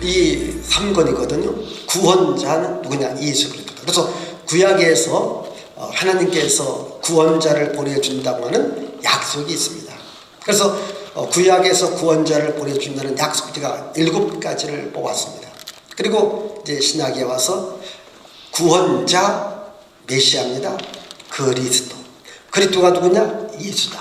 이 3권이거든요. 구원자는 누구냐? 예수 그리스도. 그래서 구약에서 하나님께서 구원자를 보내준다고 하는 약속이 있습니다. 그래서 구약에서 구원자를 보내준다는 약속 제가 7가지를 뽑았습니다. 그리고 이제 신약에 와서 구원자 메시아입니다. 그리스도가 누구냐? 예수다.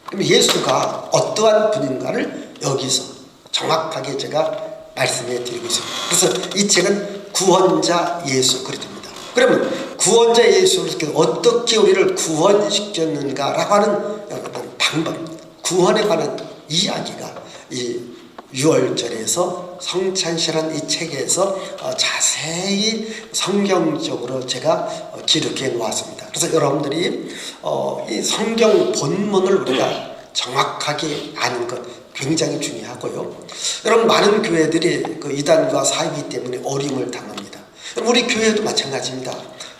그럼 예수가 어떠한 분인가를 여기서 정확하게 제가 말씀해 드리고 있습니다. 그래서 이 책은 구원자 예수 그리스도입니다. 그러면 구원자 예수 그리스도께서 어떻게 우리를 구원시켰는가라고 하는 어떤 방법, 구원에 관한 이야기가 이 6월절에서 성찬시라는 이 책에서 자세히 성경적으로 제가 기록해 놓았습니다. 그래서 여러분들이 이 성경 본문을 우리가 정확하게 아는 것 굉장히 중요하고요. 여러분, 많은 교회들이 그 이단과 사이비 때문에 어려움을 당합니다. 우리 교회도 마찬가지입니다.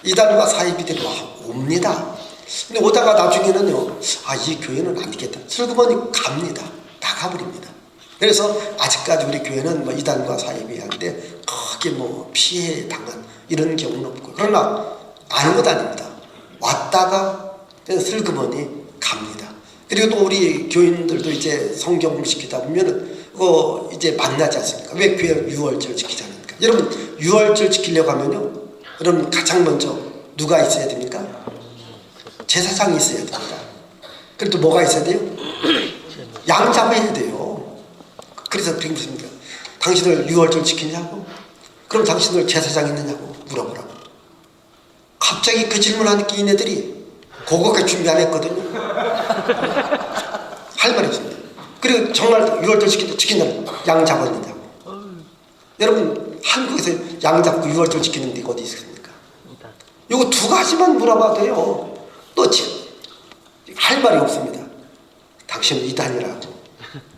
이단과 사이비 때문에 옵니다. 근데 오다가 나중에는요, 이 교회는 안 되겠다. 슬그머니 갑니다. 나가버립니다. 그래서 아직까지 우리 교회는 뭐 이단과 사이비한테 크게 뭐 피해 당한 이런 경우는 없고, 그러나 아는 것 아닙니다. 왔다가 슬그머니 갑니다. 그리고 또 우리 교인들도 이제 성경 시키다 보면은 이제 만나지 않습니까? 왜 교회 6월절 지키지 않습니까? 여러분, 6월절 지키려고 하면요, 여러분 가장 먼저 누가 있어야 됩니까? 제사장이 있어야 됩니다. 그리고 또 뭐가 있어야 돼요? 양 잡아야 돼요. 그래서 그런 게 있습니다. 당신들 6월절 지키냐고? 그럼 당신들 제사장 있느냐고 물어보라고. 갑자기 그 질문하니까 이네들이 그거까지 준비 안 했거든요. 할 말이 없습니다. 그리고 정말 6월절 지킨다면 양 잡았느냐고. 여러분, 한국에서 양 잡고 6월절 지키는 데가 어디 있습니까? 이거 2가지만 물어봐도요, 또 지금 할 말이 없습니다. 당신은 이단이라고.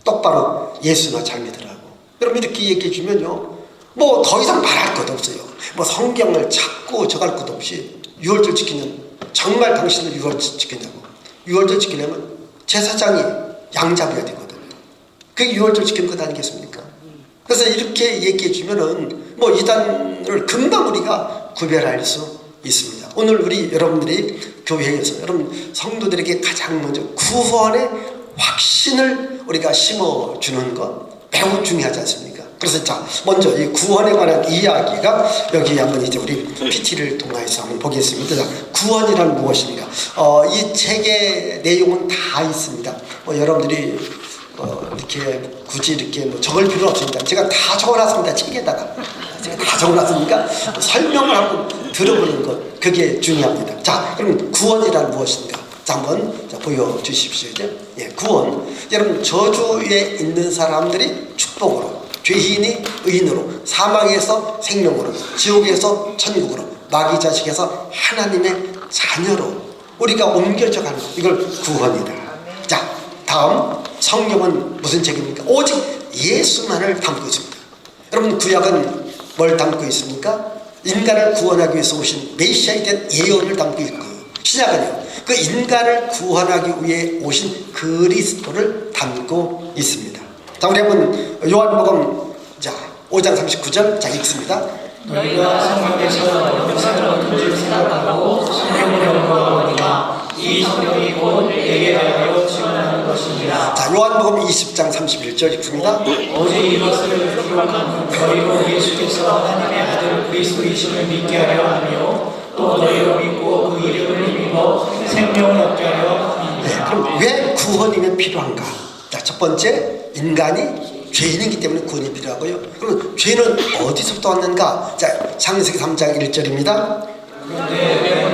똑바로 예수나 잘 믿으라고. 여러분, 이렇게 얘기해 주면요, 뭐 더 이상 말할 것 없어요. 뭐 성경을 찾고 적할 것 없이 6월절 지키는, 정말 당신은 6월절 지키냐고. 6월절 지키려면 제사장이 양 잡아야 되거든요. 그게 6월절 지키는 것 아니겠습니까? 그래서 이렇게 얘기해 주면은 뭐 이단을 금방 우리가 구별할 수 있습니다. 오늘 우리 여러분들이 교회에서 여러분 성도들에게 가장 먼저 구원의 확신을 우리가 심어주는 것 매우 중요하지 않습니까? 그래서 자, 먼저 이 구원에 관한 이야기가 여기 한번 이제 우리 PT를 통해서 한번 보겠습니다. 자, 구원이란 무엇입니까? 이 책의 내용은 다 있습니다. 여러분들이 이렇게 굳이 이렇게 뭐 적을 필요는 없습니다. 제가 다 적어놨습니다. 책에다가 제가 다 적어놨으니까 설명을 한번 들어보는 것, 그게 중요합니다. 자, 그럼 구원이란 무엇입니까? 자, 한번 보여주십시오. 이제. 예, 구원. 여러분, 저주에 있는 사람들이 축복으로, 죄인이 의인으로, 사망에서 생명으로, 지옥에서 천국으로, 마귀 자식에서 하나님의 자녀로 우리가 옮겨져 가는 것, 이걸 구원이다. 자, 다음, 성경은 무슨 책입니까? 오직 예수만을 담고 있습니다. 여러분, 구약은 뭘 담고 있습니까? 인간을 구원하기 위해서 오신 메시아에 대한 예언을 담고 있고, 신약은요, 그 인간을 구원하기 위해 오신 그리스도를 담고 있습니다. 자, 우리 한번 요한복음 5장 39절 읽습니다. 너희가 성경에서 영생을 얻은 줄 생각하고 성경을 연구하거니와 이 성경이 곧 내게 대하여 증언하는 것이니라. 자, 요한복음 20장 31절 읽습니다. 오직 이것을 기록한 너희로 예수께서 하나님의 아들 그리스도이심을 믿게 하려 하며 또 너희로 믿고 그 이름을 힘입어 생명을 얻게 하려 함이니라. 네, 그럼 왜 구원이 필요한가? 자, 첫 번째, 인간이 죄인이기 때문에 구원이 필요하고요. 그럼 죄는 어디서부터 왔는가? 자, 창세기 3장 1절입니다. 그런데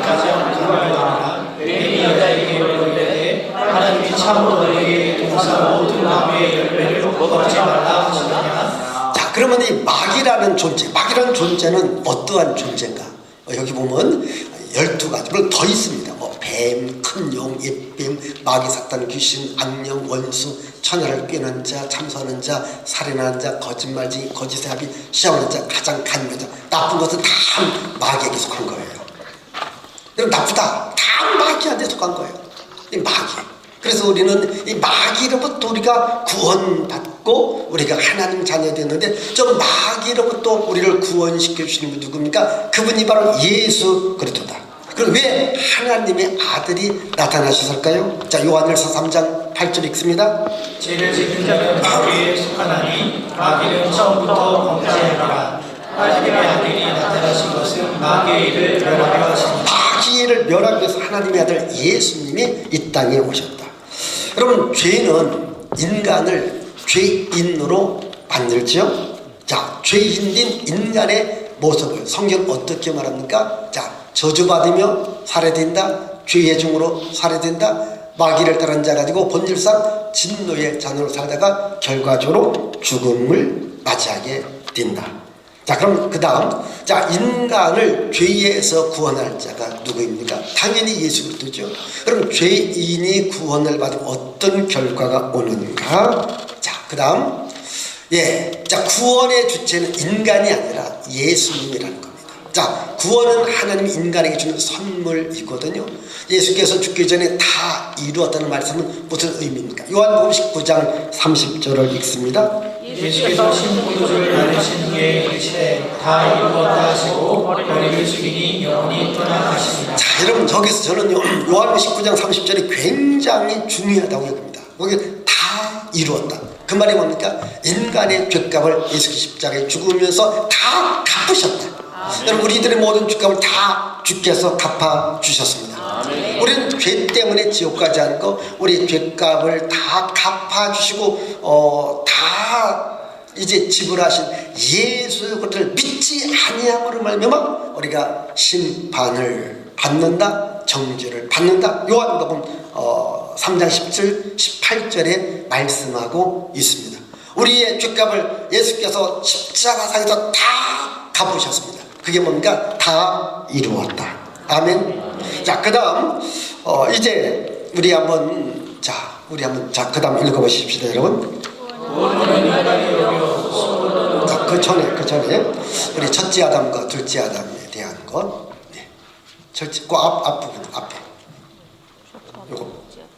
가장 그말하라 내니 여자에게 이르되 하나님이 참으로 너에게 동사 모든 나무의 열매를 먹지 말라 하시느냐. 자, 그러면 이 마귀라는 마귀라는 존재는 어떠한 존재인가? 여기 보면 12가지, 물론 더 있습니다. 뭐 뱀, 큰 용, 옛뱀, 마귀, 사탄, 귀신, 악령, 원수, 처녀를 꿰는 자, 참선하는 자, 살인하는 자, 거짓말쟁이, 거짓의 합의, 시험하는 자, 가장 간교한 자, 나쁜 것은 다 마귀에게 속한 거예요. 여러분, 나쁘다, 다 마귀한테 속한 거예요. 이 마귀. 그래서 우리는 이 마귀로부터 우리가 구원받고 우리가 하나님 자녀 됐는데, 저 마귀로부터 우리를 구원시켜 주시는 분 누굽니까? 그분이 바로 예수 그리스도다. 그럼 왜 하나님의 아들이 나타나셨을까요? 자, 요한일서 3장 8절 읽습니다. 죄를 지은 자는 마귀에 속하나니 마귀는 처음부터 범죄하니라. 하나님의 아들이 나타나신 것은 마귀의 일을 멸하려 하십니다. 마귀의 일을 멸하기 위해서 하나님의 아들 예수님이 이 땅에 오셨다. 여러분, 죄는 인간을 죄인으로 만들죠. 자, 죄인인 인간의 모습을 성경 어떻게 말합니까? 자, 저주받으며 살해된다, 죄의 종으로 살해된다, 마귀를 따른 자 가지고 본질상 진노의 자녀로 살다가 결과적으로 죽음을 맞이하게 된다. 자, 그럼 그 다음, 자, 인간을 죄에서 구원할 자가 누구입니까? 당연히 예수 그리스도죠. 그럼 죄인이 구원을 받으면 어떤 결과가 오는가? 자, 그 다음, 자, 구원의 주체는 인간이 아니라 예수님이라는 겁니다. 자, 구원은 하나님이 인간에게 주는 선물이거든요. 예수께서 죽기 전에 다 이루었다는 말씀은 무슨 의미입니까? 요한복음 19장 30절을 읽습니다. 예수께서 신부를 나누신 후에 이르시되 다 이루었다 하시고 머리를 숙이니 영원히 떠나가십니다. 자, 여러분, 저기서 저는요, 요한복음 19장 30절이 굉장히 중요하다고 여깁니다. 거기 다 이루었다. 그 말이 뭡니까? 인간의 죄값을 예수께서 십자가에 죽으면서 다 갚으셨다. 여러분, 우리들의 모든 죄값을 다 주께서 갚아주셨습니다. 우리는 죄 때문에 지옥 가지 않고 우리 죄값을 다 갚아주시고 다 이제 지불하신 예수 그리스도를 믿지 아니함으로 말미암아 우리가 심판을 받는다, 정죄를 받는다. 요한복음 3장 17, 18절에 말씀하고 있습니다. 우리의 죄값을 예수께서 십자가상에서 다 갚으셨습니다. 그게 뭡니까? 다 이루었다. 아멘. 자, 그 다음, 이제 우리 한번, 자, 그 다음 읽어보십시다, 여러분. 자, 그 전에, 우리 첫째 아담과 둘째 아담에 대한 것. 네. 그 앞부분, 앞에. 요거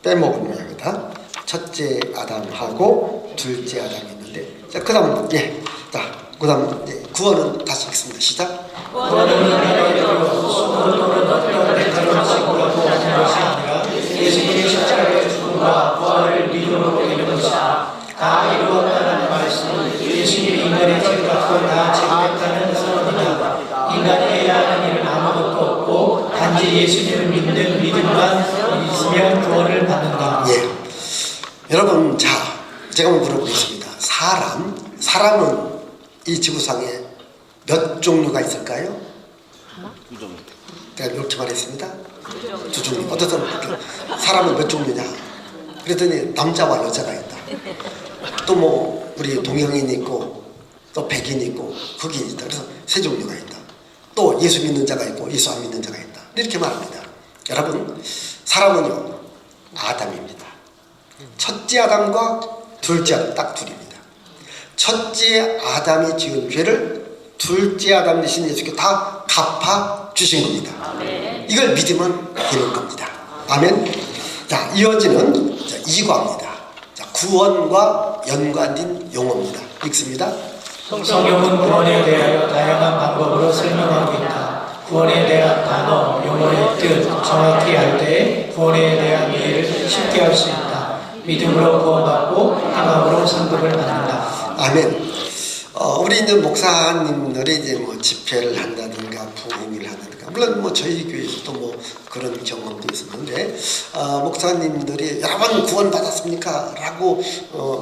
빼먹은 모양이다. 첫째 아담하고 둘째 아담이 있는데, 자, 그 다음, 자, 그 다음, 구원은 다시 읽습니다. 시작. 구원은 인간에게로 소문으로 너희를 가르치고 하는 것이 아니라 예수님의 십자가의 죽음과 부활을 믿음으로 되는 것이다. 다 이루었다는 말씀은 예수님이 인간의 죄값을 다 지불했다는 선언이다. 인간이 해야 하는 일은 아무것도 없고 단지 예수님을 믿는 믿음만 있으면 구원을 받는다. 여러분, 자, 제가 물어보겠습니다. 사람은 이 지구상에 몇 종류가 있을까요? 두 종류. 제가 이렇게 말했습니다. 두 종류. 어떤 사람은 몇 종류냐? 그랬더니 남자와 여자가 있다. 또 뭐 우리 동양인이 있고 또 백인이 있고 흑인이 있다. 그래서 세 종류가 있다. 또 예수 믿는 자가 있고 예수 안 믿는 자가 있다. 이렇게 말합니다. 여러분, 사람은요, 아담입니다. 첫째 아담과 둘째 아담, 딱 둘입니다. 첫째 아담이 지은 죄를 둘째 아담 대신 예수께 다 갚아주신 겁니다. 이걸 믿으면 되는 겁니다. 아멘. 자, 이어지는 2과입니다. 자, 구원과 연관된 용어입니다. 읽습니다. 성경은 구원에 대하여 다양한 방법으로 설명하고 있다. 구원에 대한 단어, 용어의 뜻 정확히 알 때 구원에 대한 이해를 쉽게 할 수 있다. 믿음으로 구원받고 희망으로 상급을 받는다. 아멘. 우리 이제 목사님들이 이제 뭐 집회를 한다든가 부흥을 한다든가, 물론 뭐 저희 교회에서도 뭐 그런 경험도 있었는데, 목사님들이 여러분 구원 받았습니까? 라고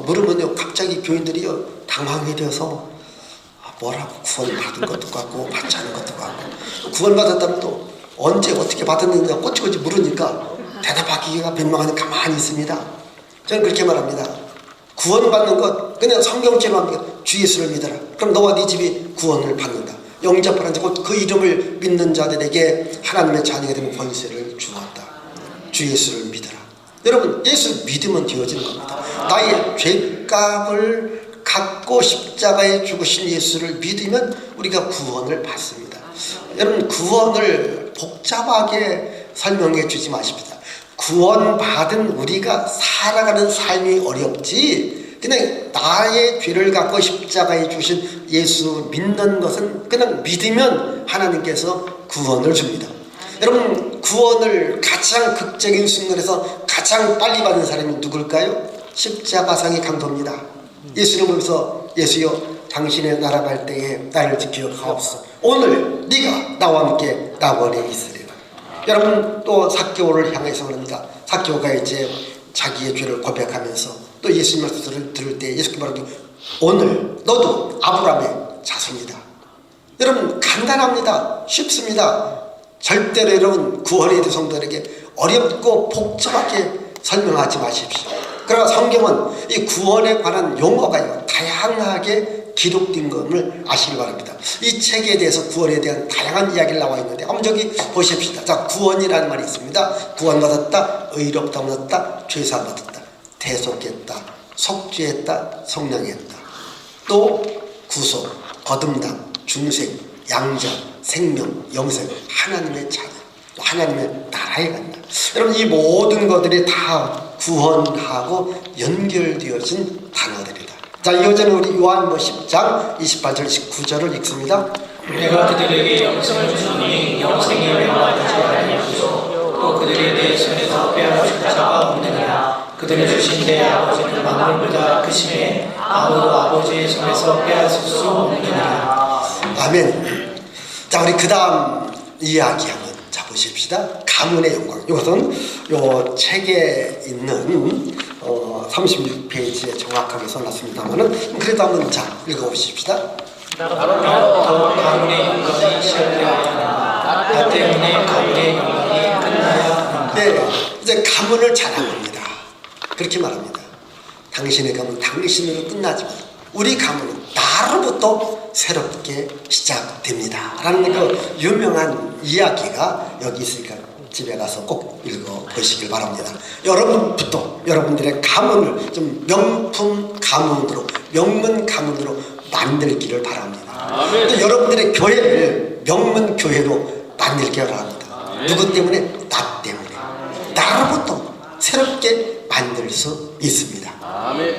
물으면요, 갑자기 교인들이요 당황이 돼서 뭐라고 구원 받은 것도 같고 받지 않은 것도 같고, 구원 받았다면 또 언제 어떻게 받았는가 꼬치꼬치 물으니까 대답하기가 민망하니 가만히 있습니다. 저는 그렇게 말합니다. 구원받는 것 그냥 성경처럼 합니다. 주 예수를 믿어라. 그럼 너와 네 집이 구원을 받는다. 영접하는 자, 그 이름을 믿는 자들에게 하나님의 자녀가 되는 권세를 주었다. 주 예수를 믿어라. 여러분, 예수 믿으면 되어지는 겁니다. 나의 죄값을 갖고 십자가에 죽으신 예수를 믿으면 우리가 구원을 받습니다. 여러분, 구원을 복잡하게 설명해 주지 마십시다. 구원받은 우리가 살아가는 삶이 어렵지, 그냥 나의 죄를 갖고 십자가에 주신 예수 믿는 것은 그냥 믿으면 하나님께서 구원을 줍니다. 여러분, 구원을 가장 극적인 순간에서 가장 빨리 받은 사람이 누굴까요? 십자가상의 강도입니다. 예수를 보면서 예수여 당신의 나라 갈 때에 나를 지켜 가옵소서. 오늘 네가 나와 함께 낙원에 있으리라. 여러분, 또 삭개오를 향해서 그럽니다. 삭개오가 이제 자기의 죄를 고백하면서 또 예수님 말씀을 들을 때 예수께서 말하기 오늘 너도 아브라함의 자손이다. 여러분, 간단합니다. 쉽습니다. 절대로 여러분 구원에 대해 성도들에게 어렵고 복잡하게 설명하지 마십시오. 그러나 성경은 이 구원에 관한 용어가요 다양하게 기록된 것을 아시기 바랍니다. 이 책에 대해서 구원에 대한 다양한 이야기를 나와 있는데 한번 저기 보십시다. 자, 구원이라는 말이 있습니다. 구원받았다, 의롭다 얻었다, 죄사함 받았다, 대속했다, 속죄했다, 성량했다, 또 구속, 거듭남, 중생, 양자, 생명, 영생, 하나님의 자녀, 또 하나님의 나라에 간다. 여러분, 이 모든 것들이 다 구원하고 연결되어진 단어들이다. 자, 이어지는 우리 요한복음 10장 28절 19절을 읽습니다. 내가 그들에게 영생을 주노니 영생이 멸망하지 아니하시고 또 그들에 대해 손에서 빼앗을 자가 없느니라. 그들을 주신 내 아버지는 만물보다 크심에 아무도 아버지의 손에서 빼앗을 수 없느니라. 아멘. 자, 우리 그 다음 이야기 한번 보십시다. 가문의 영광. 이것은 요 책에 있는 36페이지에 정확하게 써놨습니다만은 그래도 한번 자 읽어보십시다. 더 가문의 영광이 시작되었다. 나 때문에 가문의 영광이 끝나야 한다. 네, 이제 가문을 자랑합니다. 그렇게 말합니다. 당신의 가문 당신으로 끝나지만 우리 가문은 나로부터 새롭게 시작됩니다 라는 그 유명한 이야기가 여기 있으니까 집에 가서 꼭 읽어보시길 바랍니다. 여러분부터 여러분들의 가문을 좀 명품 가문으로, 명문 가문으로 만들기를 바랍니다. 또 여러분들의 교회를 명문 교회로 만들기를 바랍니다. 누구 때문에? 나 때문에. 나로부터 새롭게 만들 수 있습니다.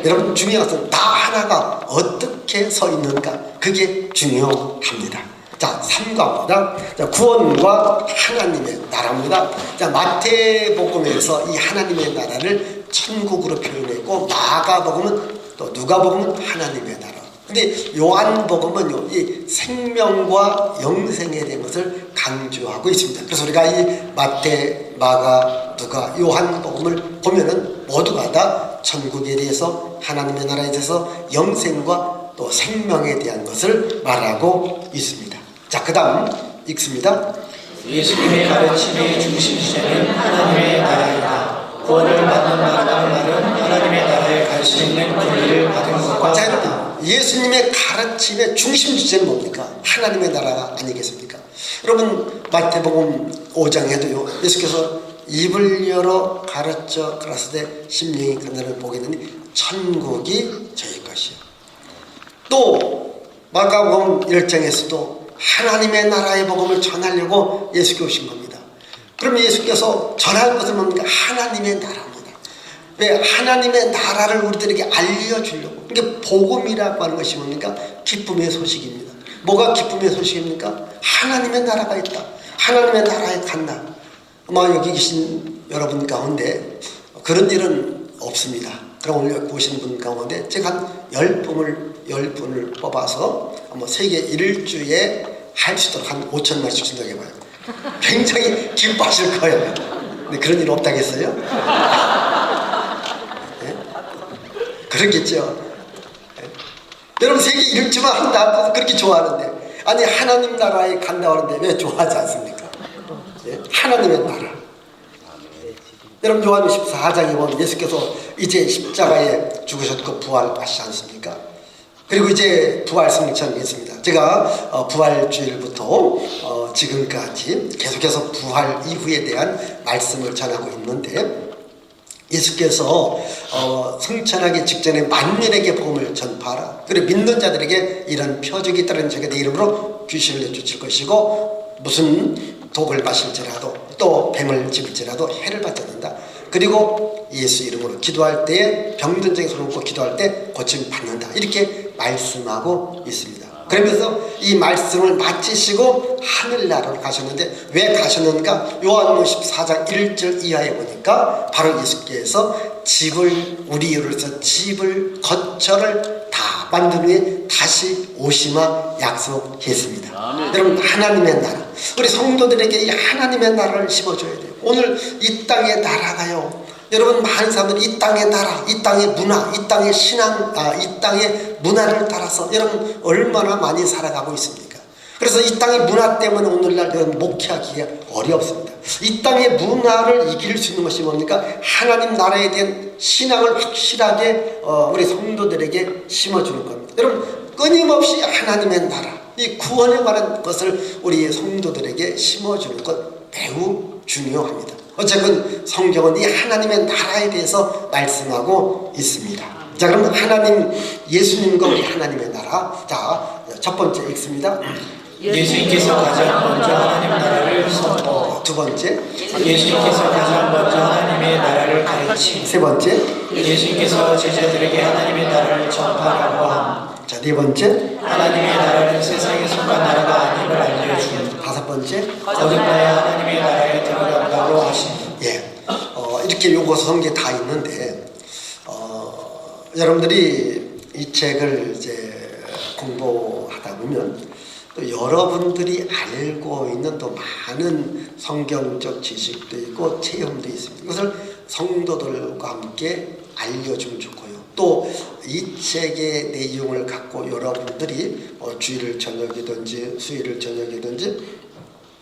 여러분, 중요한 것은 나 하나가 어떻게 서 있는가, 그게 중요합니다. 자, 3과입니다. 자, 구원과 하나님의 나라입니다. 자, 마태복음에서 이 하나님의 나라를 천국으로 표현했고, 마가복음은 또 누가복음은 하나님의 나라. 근데 요한복음은요, 이 생명과 영생에 대한 것을 강조하고 있습니다. 그래서 우리가 이 마태, 마가, 누가, 요한복음을 보면은 모두가 다 천국에 대해서, 하나님의 나라에 대해서, 영생과 또 생명에 대한 것을 말하고 있습니다. 자, 그 다음 읽습니다. 예수님의 가르침의 중심주제는 하나님의 나라이다. 구원을 받는 말은 하나님의 나라에 갈 수 있는 권리를 받은 것과 자, 여러분, 예수님의 가르침의 중심 주제는 뭡니까? 하나님의 나라가 아니겠습니까? 여러분, 마태복음 5장에도요, 예수께서 입을 열어 가르쳐 가라사대 심령이 간다는 보겠느니 천국이 저희 것이요. 또 마가복음 1장에서도 하나님의 나라의 복음을 전하려고 예수께서 오신 겁니다. 그러면 예수께서 전할 것은 뭡니까? 하나님의 나라입니다. 왜? 하나님의 나라를 우리들에게 알려주려고. 이게 복음이라고 하는 것이 뭡니까? 기쁨의 소식입니다. 뭐가 기쁨의 소식입니까? 하나님의 나라가 있다. 하나님의 나라에 간다. 아마 여기 계신 여러분 가운데 그런 일은 없습니다. 그럼 오늘 여기 오신 분 가운데 제가 한 10분을 뽑아서 한번 세계 일주에 할 수 있도록 한 5,000마리씩 준다고 해봐요. 굉장히 기뻐하실 거예요. 근데 그런 일 없다겠어요? 네? 그러겠죠. 네? 여러분, 세계 일주만 한다 그렇게 좋아하는데, 아니 하나님 나라에 간다고 하는데 왜 좋아하지 않습니까? 네? 하나님의 나라. 여러분, 요한 14장에 보면 예수께서 이제 십자가에 죽으셨고 부활하시지 않습니까? 그리고 이제 부활 승천이 있습니다. 제가 부활주일부터 지금까지 계속해서 부활 이후에 대한 말씀을 전하고 있는데, 예수께서 승천하기 직전에 만민에게 복음을 전파하라. 그리고 믿는 자들에게 이런 표적이 있다는 적에 내 이름으로 귀신을 내쫓을 것이고 무슨 독을 마실지라도 또 뱀을 집을지라도 해를 받지 않는다. 그리고 예수 이름으로 기도할 때 병든 자에게 손을 얹고 기도할 때 고침 받는다. 이렇게 말씀하고 있습니다. 그러면서 이 말씀을 마치시고 하늘나라로 가셨는데 왜 가셨는가? 요한복음 14장 1절 이하에 보니까 바로 예수께서 우리 위해서 집을 거처를 다 만든 후에 다시 오시마 약속했습니다. 여러분, 하나님의 나라, 우리 성도들에게 이 하나님의 나라를 심어줘야 돼요. 오늘 이 땅의 나라가요, 여러분, 많은 사람들이 이 땅의 나라, 이 땅의 문화, 이 땅의 신앙, 이 땅의 문화를 따라서 여러분 얼마나 많이 살아가고 있습니까? 그래서 이 땅의 문화 때문에 오늘날 여러분 목회하기가 어렵습니다. 이 땅의 문화를 이길 수 있는 것이 뭡니까? 하나님 나라에 대한 신앙을 확실하게 우리 성도들에게 심어주는 겁니다. 여러분, 끊임없이 하나님의 나라, 이 구원에 관한 것을 우리 성도들에게 심어주는 것 매우 중요합니다. 어쨌든 성경은 이 하나님의 나라에 대해서 말씀하고 있습니다. 자, 그럼 하나님, 예수님과 우리 하나님의 나라. 자, 첫 번째 읽습니다. 예수님께서 가장 먼저 하나님 나라를 선포. 두 번째. 예수님께서 가장 먼저 하나님의 나라를 가르침. 세 번째. 예수님께서 제자들에게 하나님의 나라를 전파하라고 함. 자, 네 번째. 하나님의 나라는 세상에 속한 나라가 아님을 알려줌. 다섯 번째. 거듭나야 하나님의 나라에 들어간다고 하심. 예, 이렇게 요거 성경에 다 있는데 여러분들이 이 책을 이제 공부하다 보면 또 여러분들이 알고 있는 또 많은 성경적 지식도 있고 체험도 있습니다. 이것을 성도들과 함께 알려주면 좋고요. 또 이 책의 내용을 갖고 여러분들이 주일 저녁이든지 수요일 저녁이든지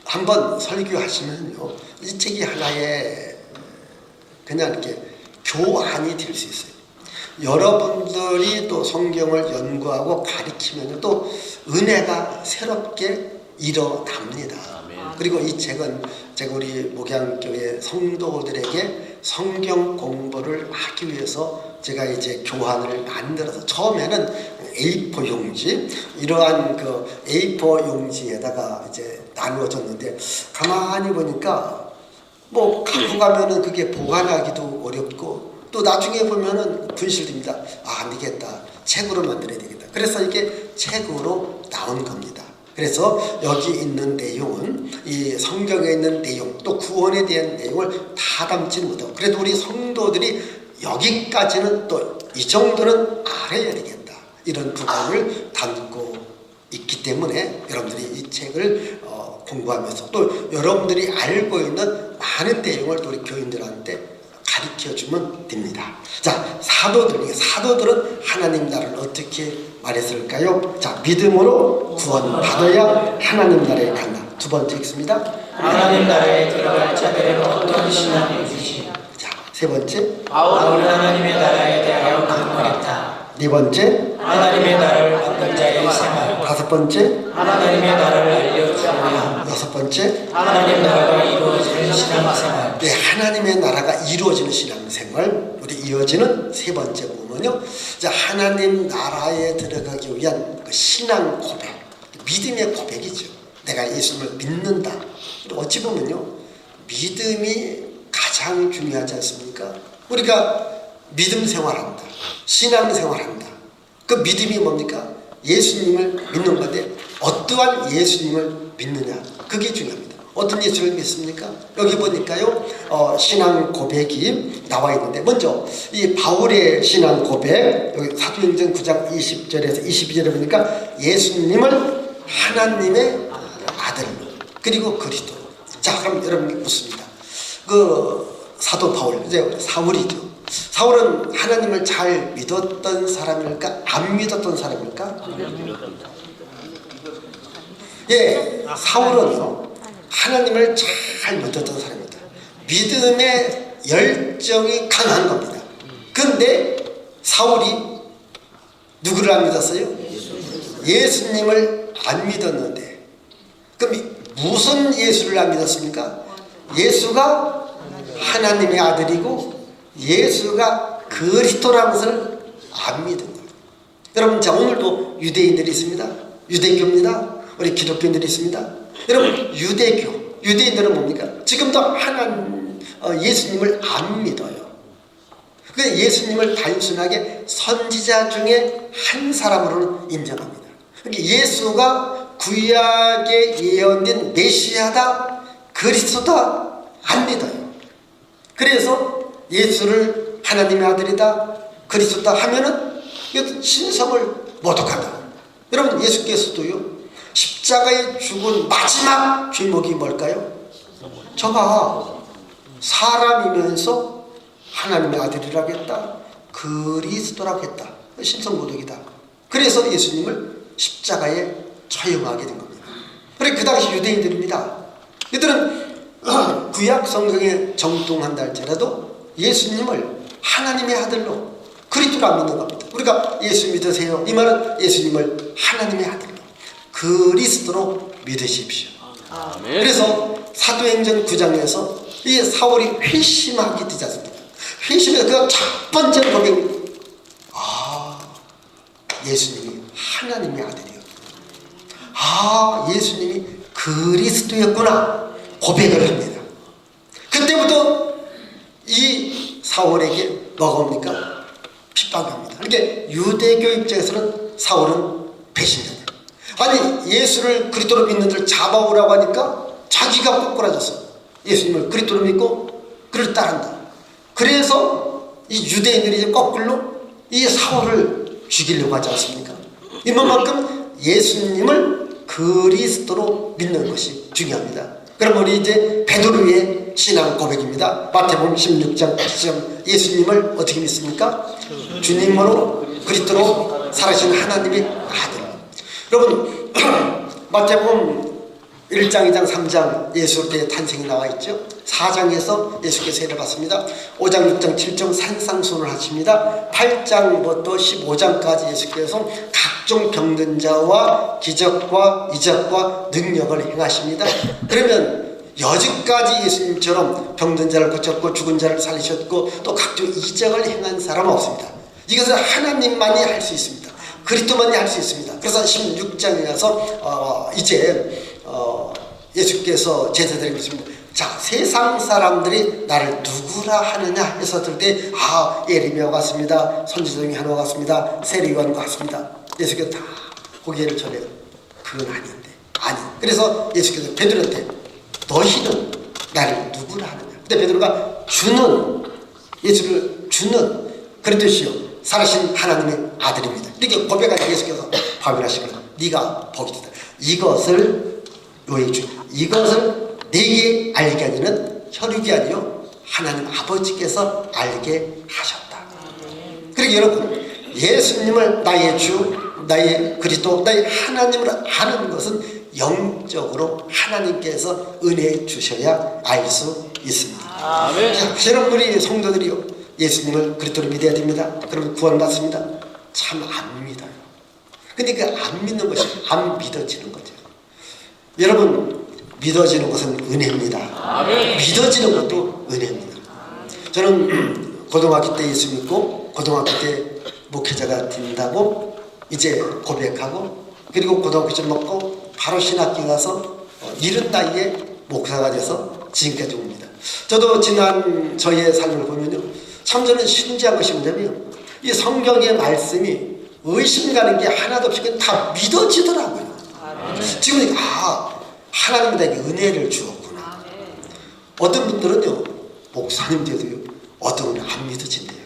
한번 설교하시면요, 이 책이 하나의 그냥 이렇게 교환이 될 수 있어요. 여러분들이 또 성경을 연구하고 가르치면 또 은혜가 새롭게 일어납니다. 그리고 이 책은 제가 우리 목양교회 성도들에게 성경 공부를 하기 위해서 제가 이제 교환을 만들어서 처음에는 A4 용지, 이러한 그 A4 용지에다가 이제 나누어졌는데 가만히 보니까 뭐 갖고 가면은 그게 보관하기도 어렵고 또 나중에 보면은 분실됩니다. 안 되겠다, 책으로 만들어야 되겠다. 그래서 이게 책으로 나온 겁니다. 그래서 여기 있는 내용은 이 성경에 있는 내용, 또 구원에 대한 내용을 다 담지 못하고, 그래도 우리 성도들이 여기까지는 또 이 정도는 알아야 되겠다, 이런 부분을 담고 있기 때문에 여러분들이 이 책을 공부하면서 또 여러분들이 알고 있는 많은 내용을 또 우리 교인들한테 가르쳐주면 됩니다. 자, 사도들은 하나님 나라를 어떻게 말했을까요? 자, 믿음으로 구원받아야 하나님 나라에 간다. 두 번째 읽습니다. 하나님 나라에 들어갈 자들은 어떤 신앙을 주시. 자, 세 번째. 바울은 하나님의 나라에 대하여 강론했다. 네 번째. 하나님의 나라를 받는 자의 생활. 다섯 번째. 하나님의 나라를 알려주어야 함. 여섯 번째. 하나님 나라가 이루어지는 신앙생활. 네, 하나님의 나라가 이루어지는 신앙생활. 우리 이어지는 세 번째 부분은요, 자, 하나님 나라에 들어가기 위한 그 신앙 고백, 믿음의 고백이죠. 내가 예수님을 믿는다. 어찌 보면요, 믿음이 가장 중요하지 않습니까? 우리가 믿음 생활한다, 신앙 생활한다. 그 믿음이 뭡니까? 예수님을 믿는 건데 어떠한 예수님을 믿느냐, 그게 중요합니다. 어떤 예수를 믿습니까? 여기 보니까요, 신앙 고백이 나와 있는데, 먼저 이 바울의 신앙 고백, 여기 사도행전 9장 20절에서 22절에 보니까 예수님을 하나님의 아들, 그리고 그리스도. 자, 그럼 여러분 묻습니다. 그 사도 바울, 이제 사울이죠. 사울은 하나님을 잘 믿었던 사람일까? 안 믿었던 사람일까? 예, 사울은요, 하나님을 잘 믿었던 사람입니다. 믿음의 열정이 강한 겁니다. 그런데 사울이 누구를 안 믿었어요? 예수님을 안 믿었는데, 그럼 무슨 예수를 안 믿었습니까? 예수가 하나님의 아들이고 예수가 그리스도라는 것을 안 믿은 거예요. 여러분, 자, 오늘도 유대인들이 있습니다. 유대교입니다. 우리 기독교인들이 있습니다. 여러분, 유대인들은 뭡니까? 지금도 예수님을 안 믿어요. 그 예수님을 단순하게 선지자 중에 한 사람으로는 인정합니다. 그러니까 예수가 구약에 예언된 메시아다, 그리스도다 안 믿어요. 그래서 예수를 하나님의 아들이다, 그리스도다 하면은 이것도 신성을 모독한다. 여러분, 예수께서도요, 십자가에 죽은 마지막 죄목이 뭘까요? 저가 사람이면서 하나님의 아들이라고 했다, 그리스도라고 했다, 신성모독이다. 그래서 예수님을 십자가에 처형하게 된 겁니다. 그래, 그 당시 유대인들입니다. 이들은 구약 성경에 정통한다 할지라도 예수님을 하나님의 아들로, 그리스도로 안 믿는 겁니다. 우리가 예수 믿으세요, 이 말은 예수님을 하나님의 아들로, 그리스도로 믿으십시오. 아멘. 그래서 사도행전 9장에서 이 사울이 회심하게 되지 않습니까? 회심해서 그 첫 번째 고백, 예수님이 하나님의 아들이었구나, 예수님이 그리스도였구나 고백을 합니다. 그때부터 이 사울에게 뭐가 옵니까? 핍박이 옵니다. 그러니까 유대교 입장에서는 사울은 배신자예요. 아니, 예수를 그리스도로 믿는 자를 잡아오라고 하니까 자기가 꼬꾸라졌어. 예수님을 그리스도로 믿고 그를 따른다. 그래서 이 유대인들이 이제 거꾸로 이 사울을 죽이려고 하지 않습니까? 이만큼 예수님을 그리스도로 믿는 것이 중요합니다. 그럼 우리 이제 베드로의 신앙 고백입니다. 마태복음 16장 8절, 예수님을 어떻게 믿습니까? 주님으로 그리스도로 살아신 하나님의 아들. 여러분, 마태복음 1장, 2장, 3장 예수의 탄생이 나와 있죠. 4장에서 예수께서 세례를 받습니다. 5장, 6장, 7장 산상순을 하십니다. 8장부터 15장까지 예수께서 각종 병든 자와 기적과 이적과 능력을 행하십니다. 그러면 여지까지 예수님처럼 병든 자를 고쳤고 죽은 자를 살리셨고 또 각종 이적을 행한 사람은 없습니다. 이것은 하나님만이 할 수 있습니다. 그리스도만이 할 수 있습니다. 그래서 16장에 가서 이제 예수께서 제자들에게 묻습니다. 자, 세상 사람들이 나를 누구라 하느냐 했었을 때, 예레미야 같습니다, 선지자 중에 하나 같습니다, 세례요한 같습니다. 예수께서 다 고개를 저려요. 그건 아닌데, 아니. 그래서 예수께서 베드로한테 너희는 나를 누구라 하느냐. 근데 베드로가 예수를 주는 그리스도시요 살아신 하나님의 아들입니다. 이렇게 고백하니 예수께서 발견하시고, 네가 복이 있다. 이것을 내게 알게 하기는 혈육이 아니요 하나님 아버지께서 알게 하셨다. 그러니까 여러분, 예수님을 나의 주, 나의 그리스도, 나의 하나님을 아는 것은 영적으로 하나님께서 은혜 주셔야 알 수 있습니다. 아멘. 여러분, 우리 성도들이요, 예수님을 그리스도로 믿어야 됩니다. 그러면 구원받습니다. 참 안 믿어요. 근데 그 안 믿는 것이 안 믿어지는 거죠. 여러분, 믿어지는 것은 은혜입니다. 아멘. 믿어지는 것도 은혜입니다. 저는 고등학교 때 예수 믿고 고등학교 때 목회자가 된다고 이제 고백하고, 그리고 고등학교 좀 먹고 바로 신학교 가서 이른 나이에 목사가 돼서 지금까지 옵니다. 저도 지난 저의 삶을 보면요, 참 저는 신기한 것이 뭐냐면 이 성경의 말씀이 의심 가는 게 하나도 없이 다 믿어지더라고요. 지금 하나님 나에게 은혜를 주었구나. 어떤 분들은요, 목사님들도요, 어떤 분은 안 믿어진대요.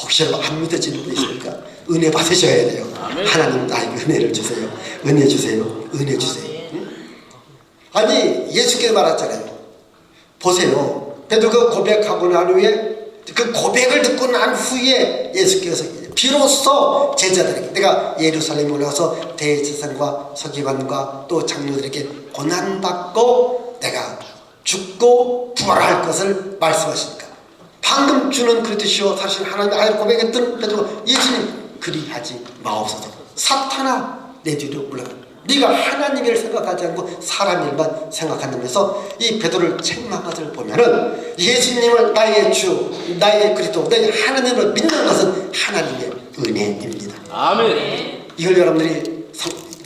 혹시 안 믿어지는 분 있습니까? 은혜 받으셔야 돼요. 하나님 나에게 은혜를 주세요. 은혜 주세요. 은혜 주세요. 아니, 예수께서 말했잖아요. 보세요. 베드로가 고백하고 난 후에, 그 고백을 듣고 난 후에 예수께서 비로소 제자들에게, 내가 예루살렘에 올라가서 대제사장과 서기관과 또 장로들에게 고난받고 내가 죽고 부활할 것을 말씀하시니까, 방금 주는 그리스도시요 사실 하나님 아들 고백했던 베드로가, 예수님 그리하지 마옵소서. 사탄아, 내 뒤로 올라가. 네가 하나님 일을 생각하지 않고 사람 일만 생각한다면서 이 베드로를 책망하들 보면은, 예수님을 나의 주, 나의 그리스도, 나의 하나님으로 믿는 것은 하나님의 은혜입니다. 아멘. 이걸 여러분들이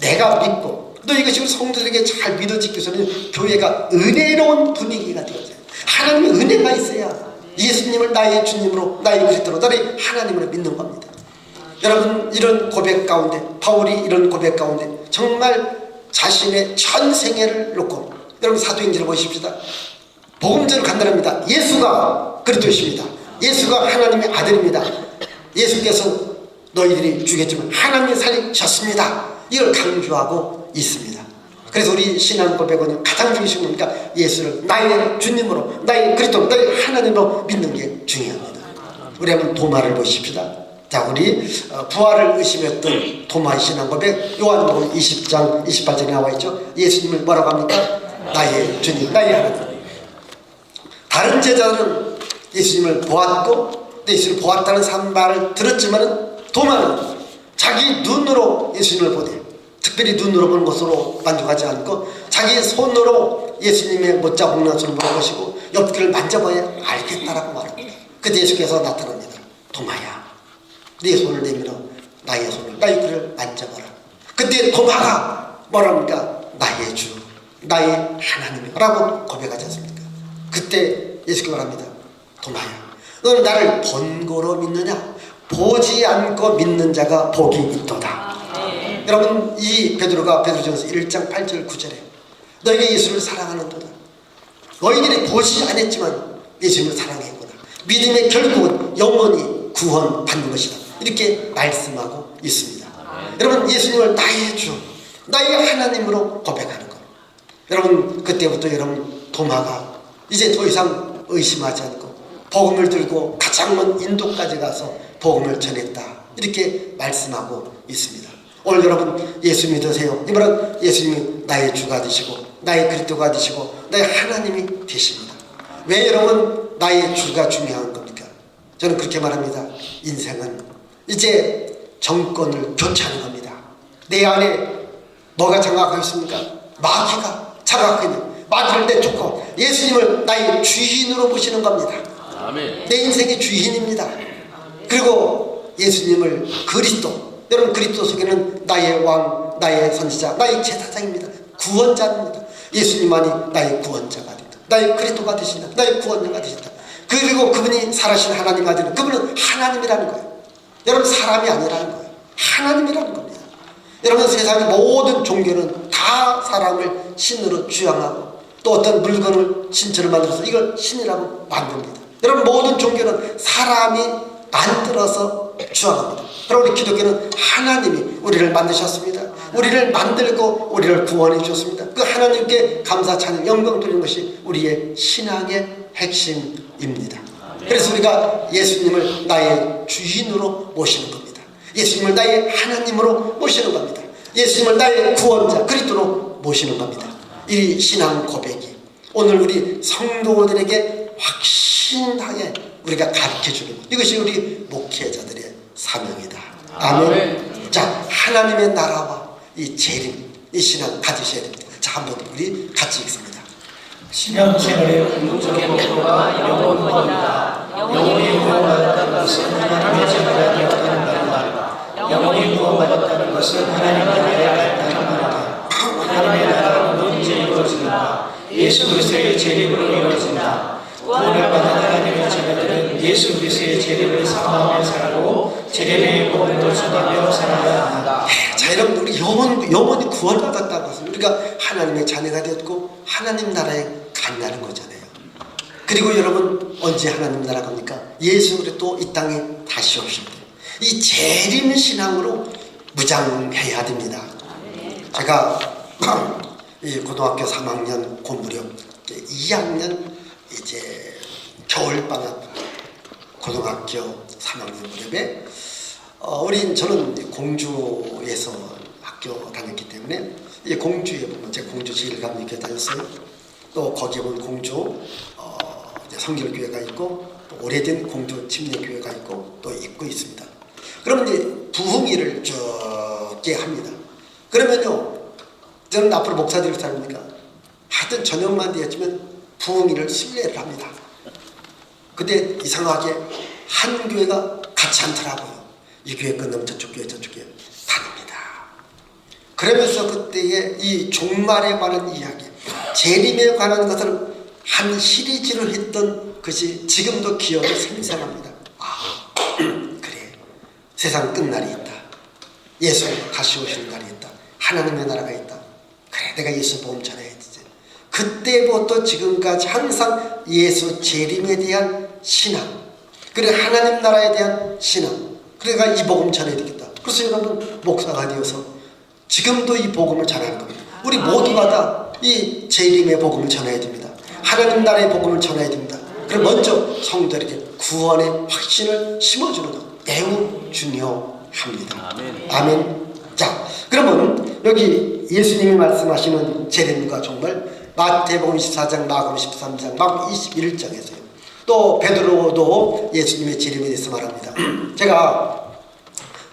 내가 믿고 또 이것이 우리 성도들에게 잘 믿어지기 위해서는 교회가 은혜로운 분위기가 되어져요. 하나님의 은혜가 있어야 예수님을 나의 주님으로, 나의 그리스도로, 나의 하나님으로 믿는 겁니다. 여러분, 이런 고백 가운데, 바울이 이런 고백 가운데 정말 자신의 전 생애를 놓고, 여러분 사도행전을 보십시다. 복음전을 간단합니다. 예수가 그리스도이십니다. 예수가 하나님의 아들입니다. 예수께서 너희들이 죽였지만 하나님이 살리셨습니다. 이걸 강조하고 있습니다. 그래서 우리 신앙 고백은 가장 중요한 겁니까? 예수를 나의 주님으로, 나의 그리스도로, 나의 하나님으로 믿는 게 중요합니다. 우리 한번 도마를 보십시다. 자, 우리 부활을 의심했던 도마의 신앙 고백, 요한복음 20장 28절에 나와 있죠. 예수님을 뭐라고 합니까? 나의 주님, 나의 하나님. 다른 제자들은 예수님을 보았고, 예수님을 보았다는 말을 들었지만 도마는 자기 눈으로 예수님을 보되, 특별히 눈으로 보는 것으로 만족하지 않고 자기 손으로 예수님의 못자 복난손을 보는 것이고 옆길을 만져봐야 알겠다라고 말합니다. 그때 예수께서 나타납니다. 도마야, 네 손을 내밀어 나의 손을, 나의 귀를 만져봐라. 그때 도마가 뭐랍니까? 나의 주, 나의 하나님이라고 고백하지 않습니까? 그때 예수께서 말합니다. 도마야, 너는 나를 본고로 믿느냐? 보지 않고 믿는 자가 복이 있도다. 여러분, 이 베드로가 베드로전서 1장 8절 9절에 너희가 예수를 사랑하는도다. 너희들이 보지 않았지만 예수님을 사랑했구나. 믿음의 결국은 영원히 구원받는 것이다. 이렇게 말씀하고 있습니다. 여러분, 예수님을 나의 주, 나의 하나님으로 고백하는 것. 여러분, 그때부터 여러분 도마가 이제 더 이상 의심하지 않고 복음을 들고 가장 먼 인도까지 가서 복음을 전했다. 이렇게 말씀하고 있습니다. 오늘 여러분 예수 믿으세요. 이 말은 예수님이 나의 주가 되시고 나의 그리스도가 되시고 나의 하나님이 되십니다. 왜 여러분 나의 주가 중요한 겁니까? 저는 그렇게 말합니다. 인생은 이제 정권을 교체하는 겁니다. 내 안에 뭐가 장악하고 있습니까? 마귀가 장악하고 있는, 마귀를 내쫓고 예수님을 나의 주인으로 보시는 겁니다. 아멘. 내 인생의 주인입니다. 그리고 예수님을 그리스도, 여러분 그리스도 속에는 나의 왕, 나의 선지자, 나의 제사장입니다. 구원자입니다. 예수님만이 나의 구원자가 된다. 나의 그리스도가 되신다. 나의 구원자가 되신다. 그리고 그분이 살아신 하나님 아들, 그분은 하나님이라는 거예요. 여러분 사람이 아니라는 거예요. 하나님이라는 겁니다. 여러분 세상의 모든 종교는 다 사람을 신으로 주양하고 또 어떤 물건을 신처럼 만들어서 이걸 신이라고 만듭니다. 여러분 모든 종교는 사람이 만들어서 주양합니다. 그러나 우리 기독교는 하나님이 우리를 만드셨습니다. 우리를 만들고 우리를 구원해 주셨습니다. 그 하나님께 감사 찬양 영광 돌리는 것이 우리의 신앙의 핵심입니다. 그래서 우리가 예수님을 나의 주인으로 모시는 겁니다. 예수님을 나의 하나님으로 모시는 겁니다. 예수님을 나의 구원자 그리스도로 모시는 겁니다. 이 신앙 고백이 오늘 우리 성도들에게 확신하게 우리가 가르쳐주는, 이것이 우리 목회자들의 사명이다. 아멘. 자, 하나님의 나라와 이 재림, 이 신앙 가지셔야 됩니다. 자, 한번 우리 같이 읽습니다. 신앙생활의 궁극적인 목표가 영원구원이다. 영원히 구원받았다는 것은 하나님의 제자가 되었다는 말이다. 영원히 구원받았다는 것은 하나님 나라에 갔다는 말이다. 하나님의 나라는 언제 이루어진다. 예수 그리스도의 재림으로 이루어진다. 구원을 받은 하나님의 자녀들은 예수 그리스도의 재림을 사모하며 살고 재림의 복음도 전하며 살아야 한다. 자, 여러분 우리 영원히 구원받았다고 해서 우리가 하나님의 자녀가 되었고 하나님 나라에 간다는 거잖아요. 그리고 여러분 언제 하나님 나라 갑니까? 예수 그리스도 이 땅에 다시 오실 때 이 재림 신앙으로 무장해야 됩니다. 제가 이 고등학교 3학년 고무력 2학년 이제 겨울방학 고등학교 3학년 무렵에 저는 공주에서 학교 다녔기 때문에 이 공주에 보면 제가 공주 제1감리교회 다녔어요. 또 거기에 보면 공주 성결교회가 있고 또 오래된 공주 침례교회가 있고 또 있고 있습니다. 그러면 이제 부흥회를 적게 합니다. 그러면요 저는 앞으로 목사들이 사니까 하여튼 저녁만 되었지만 부흥회를 순례를 합니다. 근데 이상하게 한 교회가 같이 않더라고요. 이 교회 끝나면 저쪽 교회 다닙니다. 그러면서 그때의 이 종말에 관한 이야기, 재림에 관한 것을 한 시리즈로 했던 것이 지금도 기억에 생생합니다. 아, 그래. 세상 끝날이 있다. 예수 다시 오시는 날이 있다. 하나님의 나라가 있다. 그래, 내가 예수 복음 전해야 되지. 그때부터 지금까지 항상 예수 재림에 대한 신앙, 그리고 하나님 나라에 대한 신앙, 그러니까 이 복음 전해야 되겠다. 그래서 여러분 목사가 되어서 지금도 이 복음을 전하는 겁니다. 우리 모두가 다 이 재림의 복음을 전해야 됩니다. 하나님 나라의 복음을 전해야 됩니다. 그럼 먼저 성도들에게 구원의 확신을 심어주는 것 매우 중요합니다. 아멘. 아멘. 자, 그러면 여기 예수님이 말씀하시는 재림과 종말, 마태복음 24장, 마가복음 13장, 마가복음 21장에서요. 또 베드로도 예수님의 재림에 대해서 말합니다. 제가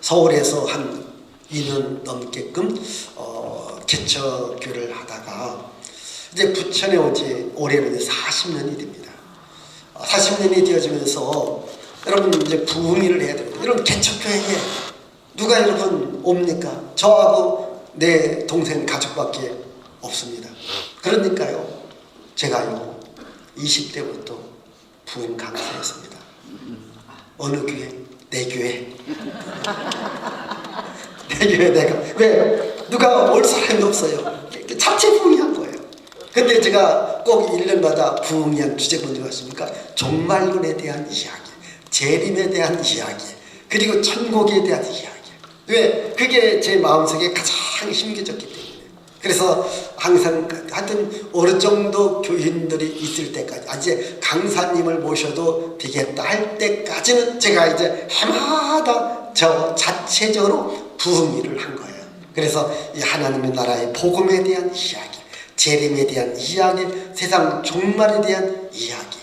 서울에서 한 2년 넘게끔 개척교를 하다가 이제 부천에 온 지 올해는 40년이 됩니다. 40년이 되어지면서 여러분 이제 부흥일을 해야 됩니다. 여러분 개척교회에 누가 여러분 옵니까? 저하고 내 동생 가족밖에 없습니다. 그러니까요, 제가요 20대부터 부흥 강사였습니다. 어느 교회? 내 교회. 내 교회 내가. 왜? 누가 올 사람이 없어요. 자체 부흥한 거예요. 근데 제가 꼭 1년마다 부흥한 주제 뭔지 아십니까? 종말론에 대한 이야기, 재림에 대한 이야기, 그리고 천국에 대한 이야기. 왜? 그게 제 마음속에 가장 심겨졌기 때문에. 그래서 항상 하여튼 어느 정도 교인들이 있을 때까지, 이제 강사님을 모셔도 되겠다 할 때까지는 제가 이제 해마다 저 자체적으로 부흥일을 한 거예요. 그래서 이 하나님의 나라의 복음에 대한 이야기, 재림에 대한 이야기, 세상 종말에 대한 이야기.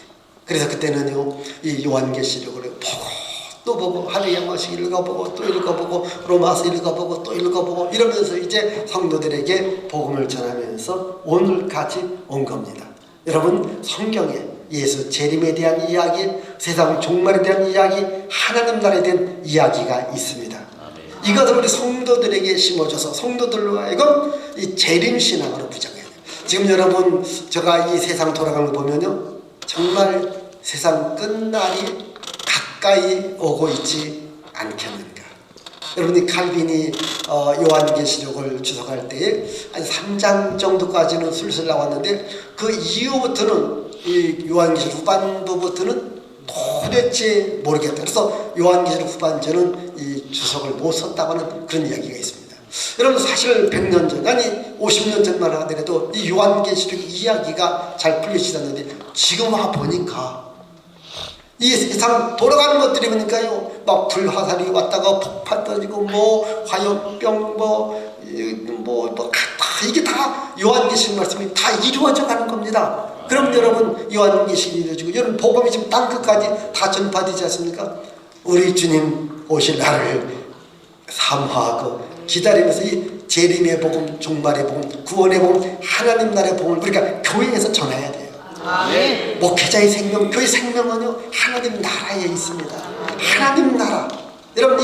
그래서 그때는요, 이 요한계시록을 보고 또 보고 하루에 한 번씩 읽어보고 또 읽어보고 로마서 읽어보고 또 읽어보고 이러면서 이제 성도들에게 복음을 전하면서 오늘까지 온 겁니다. 여러분, 성경에 예수 재림에 대한 이야기, 세상 종말에 대한 이야기, 하나님 나라에 대한 이야기가 있습니다. 이것을 우리 성도들에게 심어줘서 성도들로 하여금 이 재림신앙으로 부정해야 돼요. 지금 여러분, 제가 이 세상 돌아가는 거 보면요, 정말 세상 끝날이 가까이 오고 있지 않겠는가. 여러분이 칼빈이 요한계시록을 주석할 때에 한 3장 정도까지는 술술 나왔는데 그 이후부터는 이 요한계시록 후반부부터는 도대체 모르겠다. 그래서 요한계시록 후반전은 이 주석을 못 썼다고 하는 그런 이야기가 있습니다. 여러분, 사실 100년 전, 아니 50년 전만 하더라도 이 요한계시록 이야기가 잘 풀리지 않는데 지금 와 보니까 이 세상 돌아가는 것들이 보니까요, 막 불화살이 왔다가 폭발 터지고 뭐 화염병 이게 다 요한계시록 말씀이 다 이루어져 가는 겁니다. 그럼 여러분, 요한계시록이 이루어지고 여러분 복음이 지금 땅 끝까지 다 전파되지 않습니까? 우리 주님 오실 날을 사모하고 기다리면서 이 재림의 복음, 종말의 복음, 구원의 복음, 하나님 나라의 복음을 우리가 교회에서 전해야 돼요. 아멘. 목회자의 생명, 교회 생명은요 하나님 나라에 있습니다. 하나님 나라. 여러분,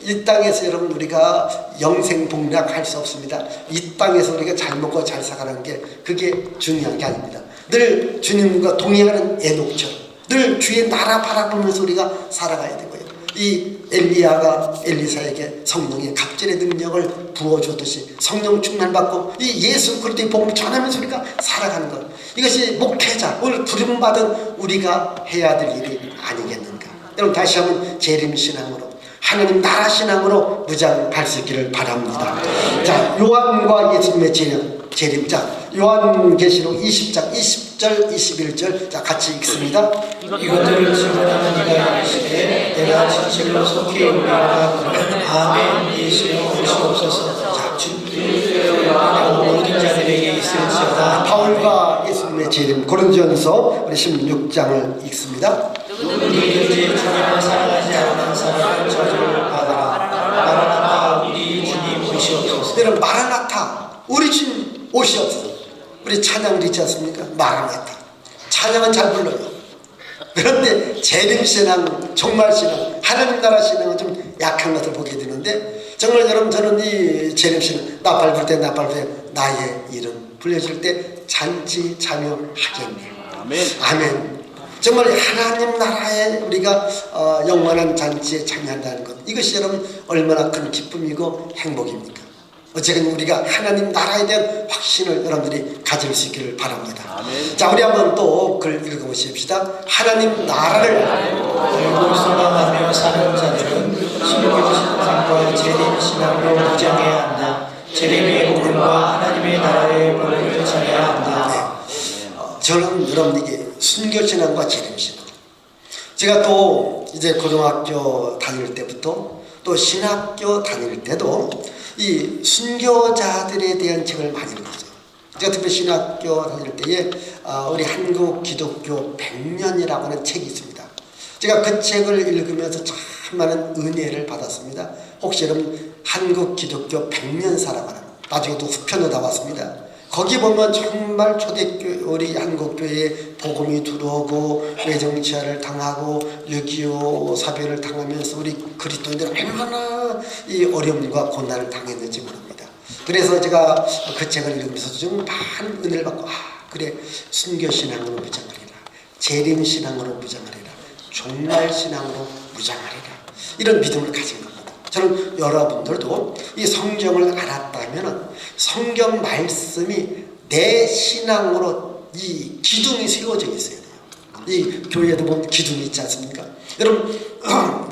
이 땅에서 여러분 우리가 영생복락할 수 없습니다. 이 땅에서 우리가 잘 먹고 잘 살아가는 게 그게 중요한 게 아닙니다. 늘 주님과 동행하는 에녹처럼 늘 주의 나라 바라보면서 우리가 살아가야 되고요. 이 엘리야가 엘리사에게 성령의 갑절의 능력을 부어주듯이 성령 충만받고 이 예수 그리스도의 복음을 전하면서 우리가 살아가는 것, 이것이 목회자, 오늘 부름받은 우리가 해야 될 일이 아니겠는가. 여러분, 다시 한번 재림신앙으로 하나님 나라 신앙으로 무장할 수 있기를 바랍니다. 자, 요한과 예수님의 재림. 자, 요한계시록 20장 20절 21절 자 같이 읽습니다. 이것들을 증언하는 이가 이르시되 내가 진실로 속히 오리라. 아멘. 예수여 오시옵소서. 자, 모든 자들에게 있을지어다. 바울과 예수님의 재림, 고린도전서 우리 16장을 읽습니다. 누구든지 주님을 사랑하지 않는 사람은 저주를 받으라. 마라나타, 우리 주님 오시옵소서. 여러분, 마라나타, 우리 주님 오시옵소서. 우리 찬양을 있지 않습니까? 마라나타. 찬양은 잘 불러요. 그런데 재림신앙, 종말신앙, 하나님 나라 신앙은 좀 약한 것을 보게 되는데, 정말 여러분, 저는 이 재림신앙, 나팔 불 때 나의 이름 불려질 때 잔치 참여하겠네요. 아멘. 아멘. 정말 하나님 나라에 우리가 영원한 잔치에 참여한다는 것, 이것이 여러분 얼마나 큰 기쁨이고 행복입니까? 어쨌든 우리가 하나님 나라에 대한 확신을 여러분들이 가질 수 있기를 바랍니다. 아멘. 자, 우리 한번 또 글 읽어보십시다. 하나님 나라를 알고 소망하며 사는 자들은 신경 신앙과 재림 신앙으로 무장해야 한다. 재림의 복음과 하나님의 나라의 복음을 전해야 한다. 저는 여러분에게 순교신앙과 재림신앙, 제가 또 이제 고등학교 다닐 때부터 또 신학교 다닐 때도 이 순교자들에 대한 책을 많이 읽었어요. 제가 특히 신학교 다닐 때에 우리 한국 기독교 100년이라고 하는 책이 있습니다. 제가 그 책을 읽으면서 참 많은 은혜를 받았습니다. 혹시 여러분 한국 기독교 100년사라고 하는, 나중에 또 후편도 나왔습니다. 거기 보면 정말 초대교 우리 한국교회에 복음이 들어오고 외정치하를 당하고 6.25 사별을 당하면서 우리 그리스도인들은 얼마나 이 어려움과 고난을 당했는지 모릅니다. 그래서 제가 그 책을 읽으면서 좀 많은 은혜를 받고, 그래, 순교신앙으로 무장하리라, 재림신앙으로 무장하리라, 종말신앙으로 무장하리라, 이런 믿음을 가진 겁니다. 저는 여러분들도 이 성경을 알았다면 성경 말씀이 내 신앙으로 이 기둥이 세워져 있어야 돼요. 이 교회에도 보면 기둥이 있지 않습니까? 여러분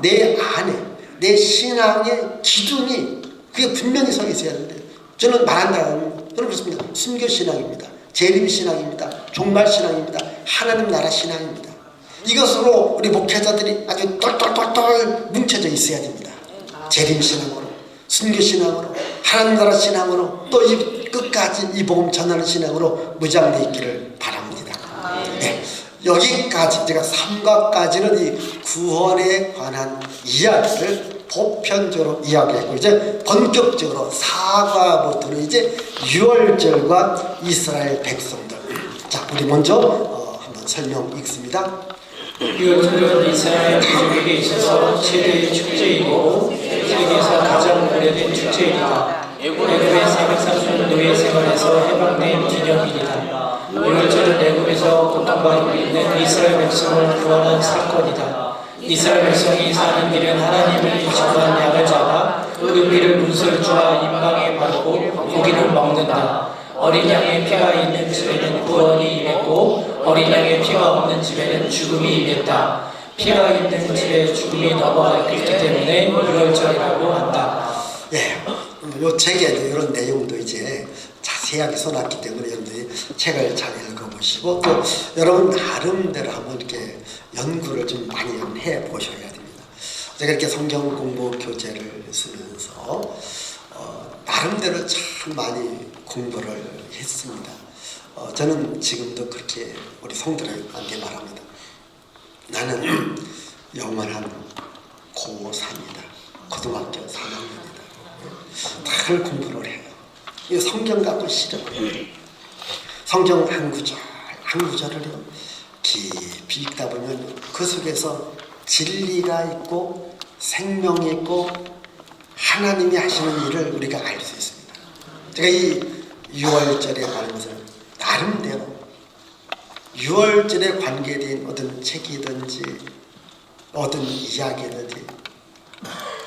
내 안에 내 신앙의 기둥이 그게 분명히 서 있어야 되는데, 저는 말한다면 저는 그렇습니다. 순교신앙입니다. 재림신앙입니다. 종말신앙입니다. 하나님 나라 신앙입니다. 이것으로 우리 목회자들이 아주 똘똘똘똘 뭉쳐져 있어야 됩니다. 재림신앙으로, 순교신앙으로, 하나님 나라 신앙으로, 또 이 끝까지 이 복음 전하는 신앙으로 무장되어 있기를 바랍니다. 네, 여기까지 제가 3과까지는 이 구원에 관한 이야기를 보편적으로 이야기했고, 이제 본격적으로 4과부터는 이제 유월절과 이스라엘 백성들. 자, 우리 먼저 한번 설명 읽습니다. 유월절은 이스라엘 민족에게 있어서 최대의 축제이고 세계에서 가장 오래된 축제이다. 애굽의 430년 노예 생활에서 해방된 기념일이다. 유월절은 애굽에서 고통받고 있는 이스라엘 백성을 구원한 사건이다. 이스라엘 백성이 사는 길은 하나님이 정한 양을 잡아 그 피를 문설주와 임방에 바르고 고기를 먹는다. 어린 양의 피가 있는 집에는 구원이 임했고 어린 양의 피가 없는 집에는 죽음이 임했다. 피가 있는 집에 죽음이 넘어갔기 때문에 유월절이라고 한다. 예, 요 책에도 이런 내용도 이제 자세하게 써놨기 때문에 여러분들이 책을 잘 읽어보시고, 또 여러분 나름대로 한번 이렇게 연구를 좀 많이 해보셔야 됩니다. 제가 이렇게 성경 공부 교재를 쓰면서 나름대로 참 많이 공부를 했습니다. 저는 지금도 그렇게 우리 성도들에게 말합니다. 나는 영원한 고3이다. 고등학교 3학년이다. 늘 공부를 해요. 이 성경 갖고 싫어요. 성경 한 구절 한 구절을요 깊이 읽다 보면 그 속에서 진리가 있고 생명이 있고 하나님이 하시는 일을 우리가 알 수 있습니다. 제가 이 6월절에 관한 것을 나름대로 6월절에 관계된 어떤 책이든지 어떤 이야기든지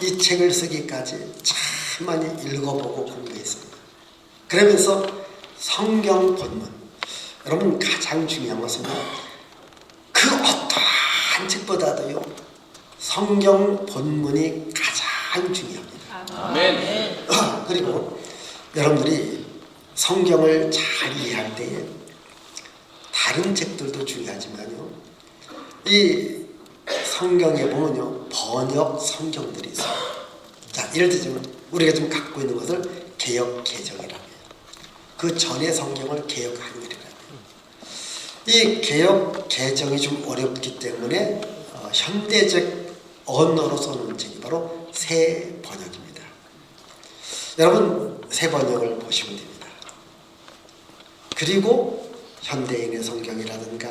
이 책을 쓰기까지 참 많이 읽어보고 공부했습니다. 그러면서 성경 본문, 여러분 가장 중요한 것은 그 어떠한 책보다도요 성경 본문이 가장 중요합니다. 아멘. 그리고 여러분들이 성경을 잘 이해할 때에 다른 책들도 중요하지만요, 이 성경에 보면요 번역 성경들이 있어요. 자, 예를 들자면 우리가 좀 갖고 있는 것을 개역 개정이라고 해요. 그 전의 성경을 개역 한글이라고 해요. 이 개역 개정이 좀 어렵기 때문에 현대적 언어로 써놓은 책이 바로 새 번역입니다. 여러분 새 번역을 보시면 됩니다. 그리고 현대인의 성경이라든가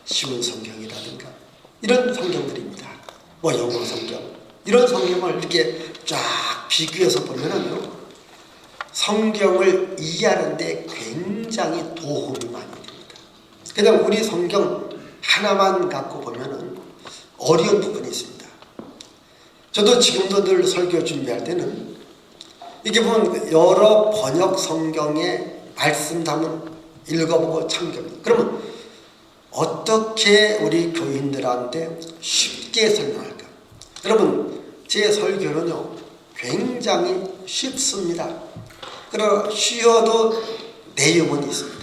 쉬운 성경이라든가 이런 성경들입니다. 뭐 영어 성경 이런 성경을 이렇게 쫙 비교해서 보면은요 성경을 이해하는 데 굉장히 도움이 많이 됩니다. 그냥 우리 성경 하나만 갖고 보면은 어려운 부분이 있습니다. 저도 지금도 늘 설교 준비할 때는 이게 보면 여러 번역 성경의 말씀 담은 읽어보고 참교합니다. 그러면 어떻게 우리 교인들한테 쉽게 설명할까? 여러분, 제 설교는요 굉장히 쉽습니다. 그러나 쉬어도 내용은 있습니다.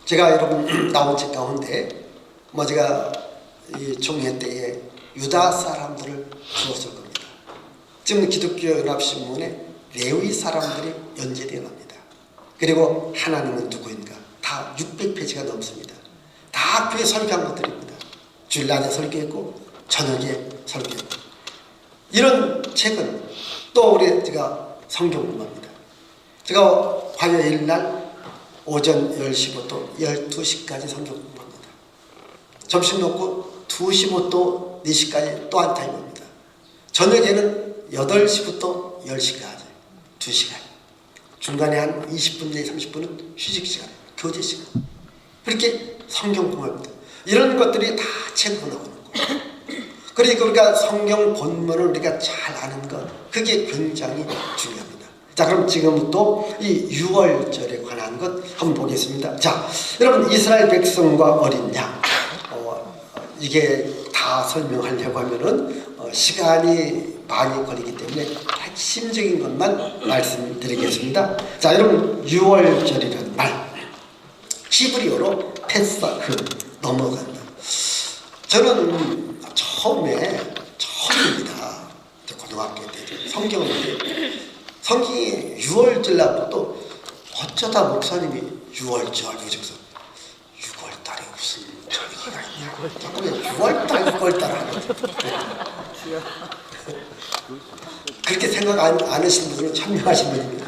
제가 여러분 나온 책 가운데 제가 이 총회 때에 유다 사람들을 주었을 겁니다. 지금 기독교연합신문에 레위 사람들이 연재되어 납니다. 그리고 하나님은 누구인가? 다 600페이지가 넘습니다. 다 교회 설교한 것들입니다. 주일 낮에 설교했고 저녁에 설교했고. 이런 책은 또 제가 성경 공부합니다. 제가 화요일 날 오전 10시부터 12시까지 성경 공부합니다. 점심 먹고 2시부터 4시까지 또 한 타임입니다. 저녁에는 8시부터 10시까지 2시간. 중간에 한 20분 내지 30분은 휴식 시간, 교제 시간. 그렇게 성경 공부합니다. 이런 것들이 다 책으로 나오는 거예요. 그러니까 우리가 성경 본문을 우리가 잘 아는 것, 그게 굉장히 중요합니다. 자, 그럼 지금부터 이 6월절에 관한 것 한번 보겠습니다. 자, 여러분, 이스라엘 백성과 어린 양, 이게 다 설명하려고 하면은 시간이 많이 걸리기 때문에 핵심적인 것만 말씀드리겠습니다. 자, 여러분, 6월절이라는 말, 히브리어로 페사크, 넘어간다. 저는 처음입니다. 고등학교 때 성경이 6월절 나고 어쩌다 목사님이 6월절 그래서 6월달에 무슨 절기가 있냐? 6월달 하는 그렇게 생각 안 하시는 분들은 현명하신 분입니다.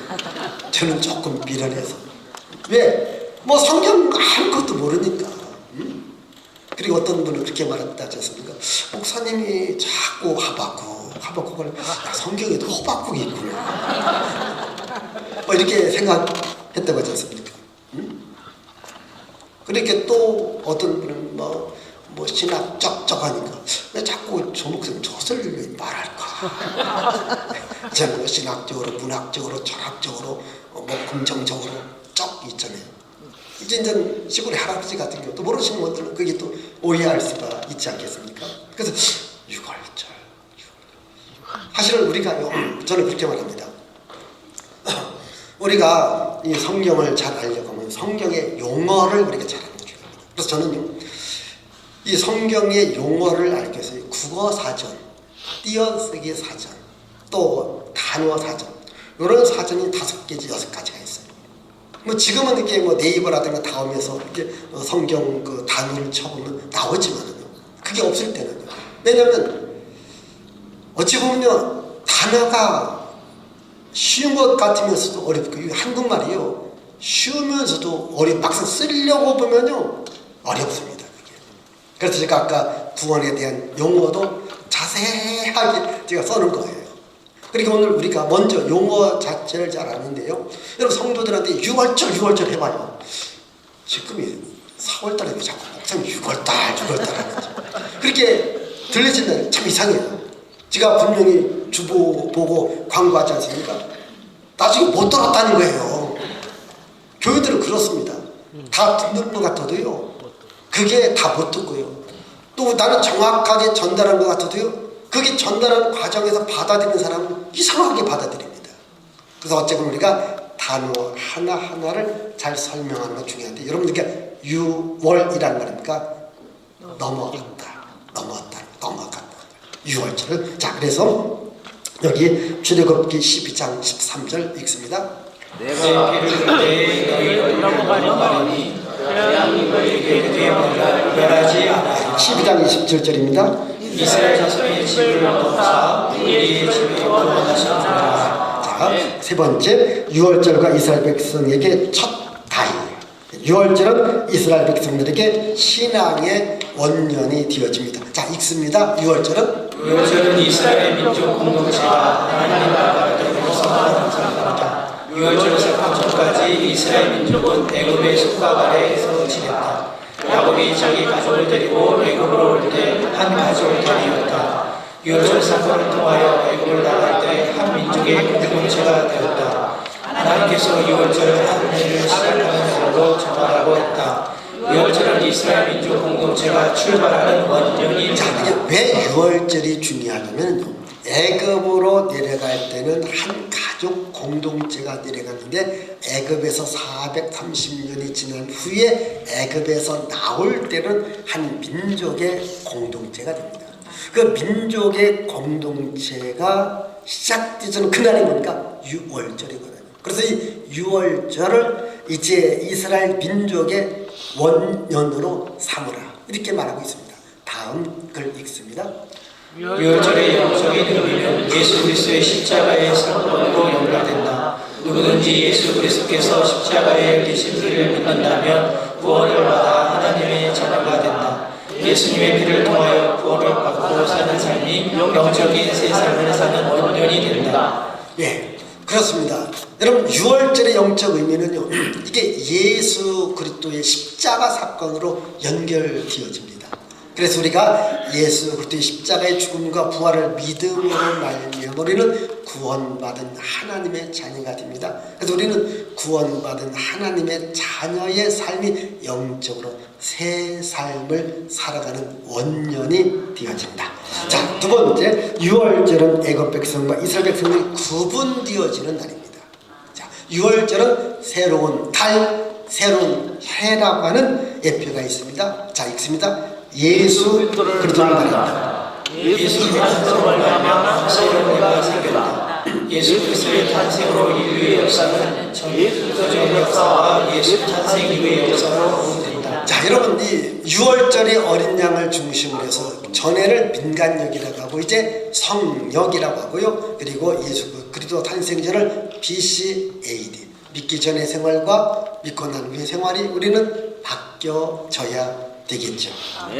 저는 조금 미련해서 왜? 성경 아무것도 모르니까. 그리고 어떤 분은 그렇게 말했다지 않습니까? 목사님이 자꾸 하박국을 성경에도 호박국이 있구나. 이렇게 생각했다고 하지 않습니까? 그렇게 또 어떤 분은 신학 쩍쩍하니까 왜 자꾸 저 목사님 저것을 왜 말할까? 저는 신학적으로, 문학적으로, 철학적으로, 긍정적으로 쩍 있잖아요. 이제 시골의 할아버지 같은 경우도 모르시는 분들은 그게 또 오해할 수가 있지 않겠습니까? 그래서 6월절. 사실은 우리가요, 저는 그렇게 말합니다. 우리가 이 성경을 잘 알려고 하면 성경의 용어를 우리가 잘 알면 중요합니다. 그래서 저는요, 이 성경의 용어를 알기 위해서 국어 사전, 띄어쓰기 사전, 또 단어 사전, 이런 사전이 5개지 6가지가 있어요. 지금은 이렇게 네이버라든가 다음에서 이렇게 성경 그 단어를 쳐보면 나오지만은요, 그게 없을 때는요. 왜냐면 어찌 보면요, 단어가 쉬운 것 같으면서도 어렵고, 한국말이요, 쉬우면서도 막상 쓰려고 보면요, 어렵습니다. 그게. 그래서 제가 아까 구원에 대한 용어도 자세하게 제가 써놓은 거예요. 그러니까 오늘 우리가 먼저 용어 자체를 잘 아는데요. 여러분, 성도들한테 6월절 해봐요. 지금이 4월달에 왜 자꾸 목사님 6월달 하는지. 그렇게 들리시면 참 이상해요. 제가 분명히 주보 보고 광고하지 않습니까? 나중에 못 들었다는 거예요. 교회들은 그렇습니다. 다 듣는 것 같아도요, 그게 다 못 듣고요. 또 나는 정확하게 전달한 것 같아도요, 그게 전달하는 과정에서 받아들이는 사람은 이상하게 받아들입니다. 그래서 어쨌든 우리가 단어 하나하나를 잘 설명하는 건 중요한데, 여러분, 이렇게 6월이라는 말입니까? 넘어갔다. 6월절을. 자, 그래서 여기 출애굽기 12장 13절 읽습니다. 내가 너희를 넘어가리니 대한민국에게 되어라 멸하지 않아. 12장 27절입니다. 이스라엘 자손의 집을 얻사 우리의 집에 거하시니라. 자, 세 번째, 6월절과 이스라엘 백성에게 첫 다이. 6월절은 이스라엘 백성들에게 신앙의 원년이 되어집니다. 자, 읽습니다. 6월절은 이스라엘 민족 공동체가 하나님 나라를 성하는 유월절 사건 전까지 이스라엘 민족은 애굽의 속박 아래에서 지냈다. 야곱이 자기 가족을 데리고 애굽으로 올 때 한 가족을 다리었다. 유월절 사건을 통하여 애굽을 나갈 때 한 민족의 공동체가 되었다. 하나님께서 유월절을 한 해를 시작하는 날로 정하라고 했다. 유월절은 이스라엘 민족 공동체가 출발하는 원년이 자, 왜 유월절이 중요하냐면 애굽으로 내려갈 때는 한 가족 공동체가 내려갔는데 애굽에서 430년이 지난 후에 애굽에서 나올 때는 한 민족의 공동체가 됩니다. 그 민족의 공동체가 시작되는 그날이 뭡니까? 유월절이거든요. 그래서 이 유월절을 이제 이스라엘 민족의 원년으로 삼으라 이렇게 말하고 있습니다. 다음 글 읽습니다. 유월절의 영적인 의미는 예수 그리스도의 십자가의 사건으로 연결된다. 누구든지 예수 그리스도께서 십자가에 흘리신 피를 믿는다면 구원을 받아 하나님의 자녀가 된다. 예수님의 피를 통하여 구원을 받고 사는 삶이 영적인 새 삶을 사는 원년이 된다. 예, 그렇습니다. 여러분 유월절의 영적 의미는요, 이게 예수 그리스도의 십자가 사건으로 연결되어집니다. 그래서 우리가 예수 그리스도의 십자가의 죽음과 부활을 믿음으로 말미암아 우리는 구원받은 하나님의 자녀가 됩니다. 그래서 우리는 구원받은 하나님의 자녀의 삶이 영적으로 새 삶을 살아가는 원년이 되어진다. 자, 두 번째, 유월절은 애굽 백성과 이스라엘 백성들이 구분되어지는 날입니다. 자, 유월절은 새로운 달, 새로운 해라고 하는 예표가 있습니다. 자, 읽습니다. 예수 그리스도를 말한다. 예수님의 탄생을 말하며 새로운 해가 생겼다. 예수 그리스도의 탄생으로 인류의 역사는 전예수의 역사와 예수 탄생 이후의 역사로 구분된다. 자, 여러분 이 유월절이 어린 양을 중심으로 해서 전에를 민간역이라고 하고 이제 성역이라고 하고요. 그리고 예수 그리스도 탄생절을 BC AD 믿기 전의 생활과 믿고 난 후의 생활이 우리는 바뀌어져야 되겠죠.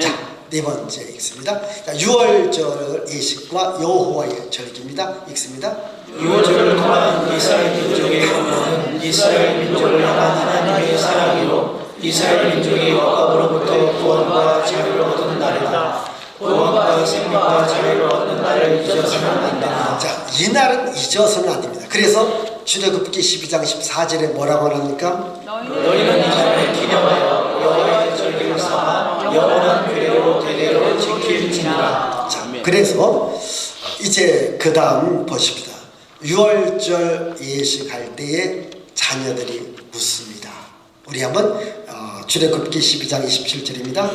자, 네 번째 읽습니다. 자, 유월절 예식과 여호와의 절기입니다. 읽습니다. 유월절을 통한 이스라엘 민족의 영혼은 이스라엘 민족을 향한 하나님의 사랑이요 이스라엘 민족이 억압으로부터 구원과 자유를 얻은 날이다. 구원과 생명과 자유를 얻는 날을 잊어서는 안 된다. 자, 이 날은 잊어서는 안 됩니다. 그래서 출애굽기 12장 14절에 뭐라고 합니까? 너희는 이 날을 기념하여 여호와의 절기를 삼아 영원한 규례로 대대로 지킬지니라. 자, 그래서 이제 그 다음 보십시다. 유월절 예식할 때에 자녀들이 묻습니다. 우리 한번 출애굽기 12장 27절입니다.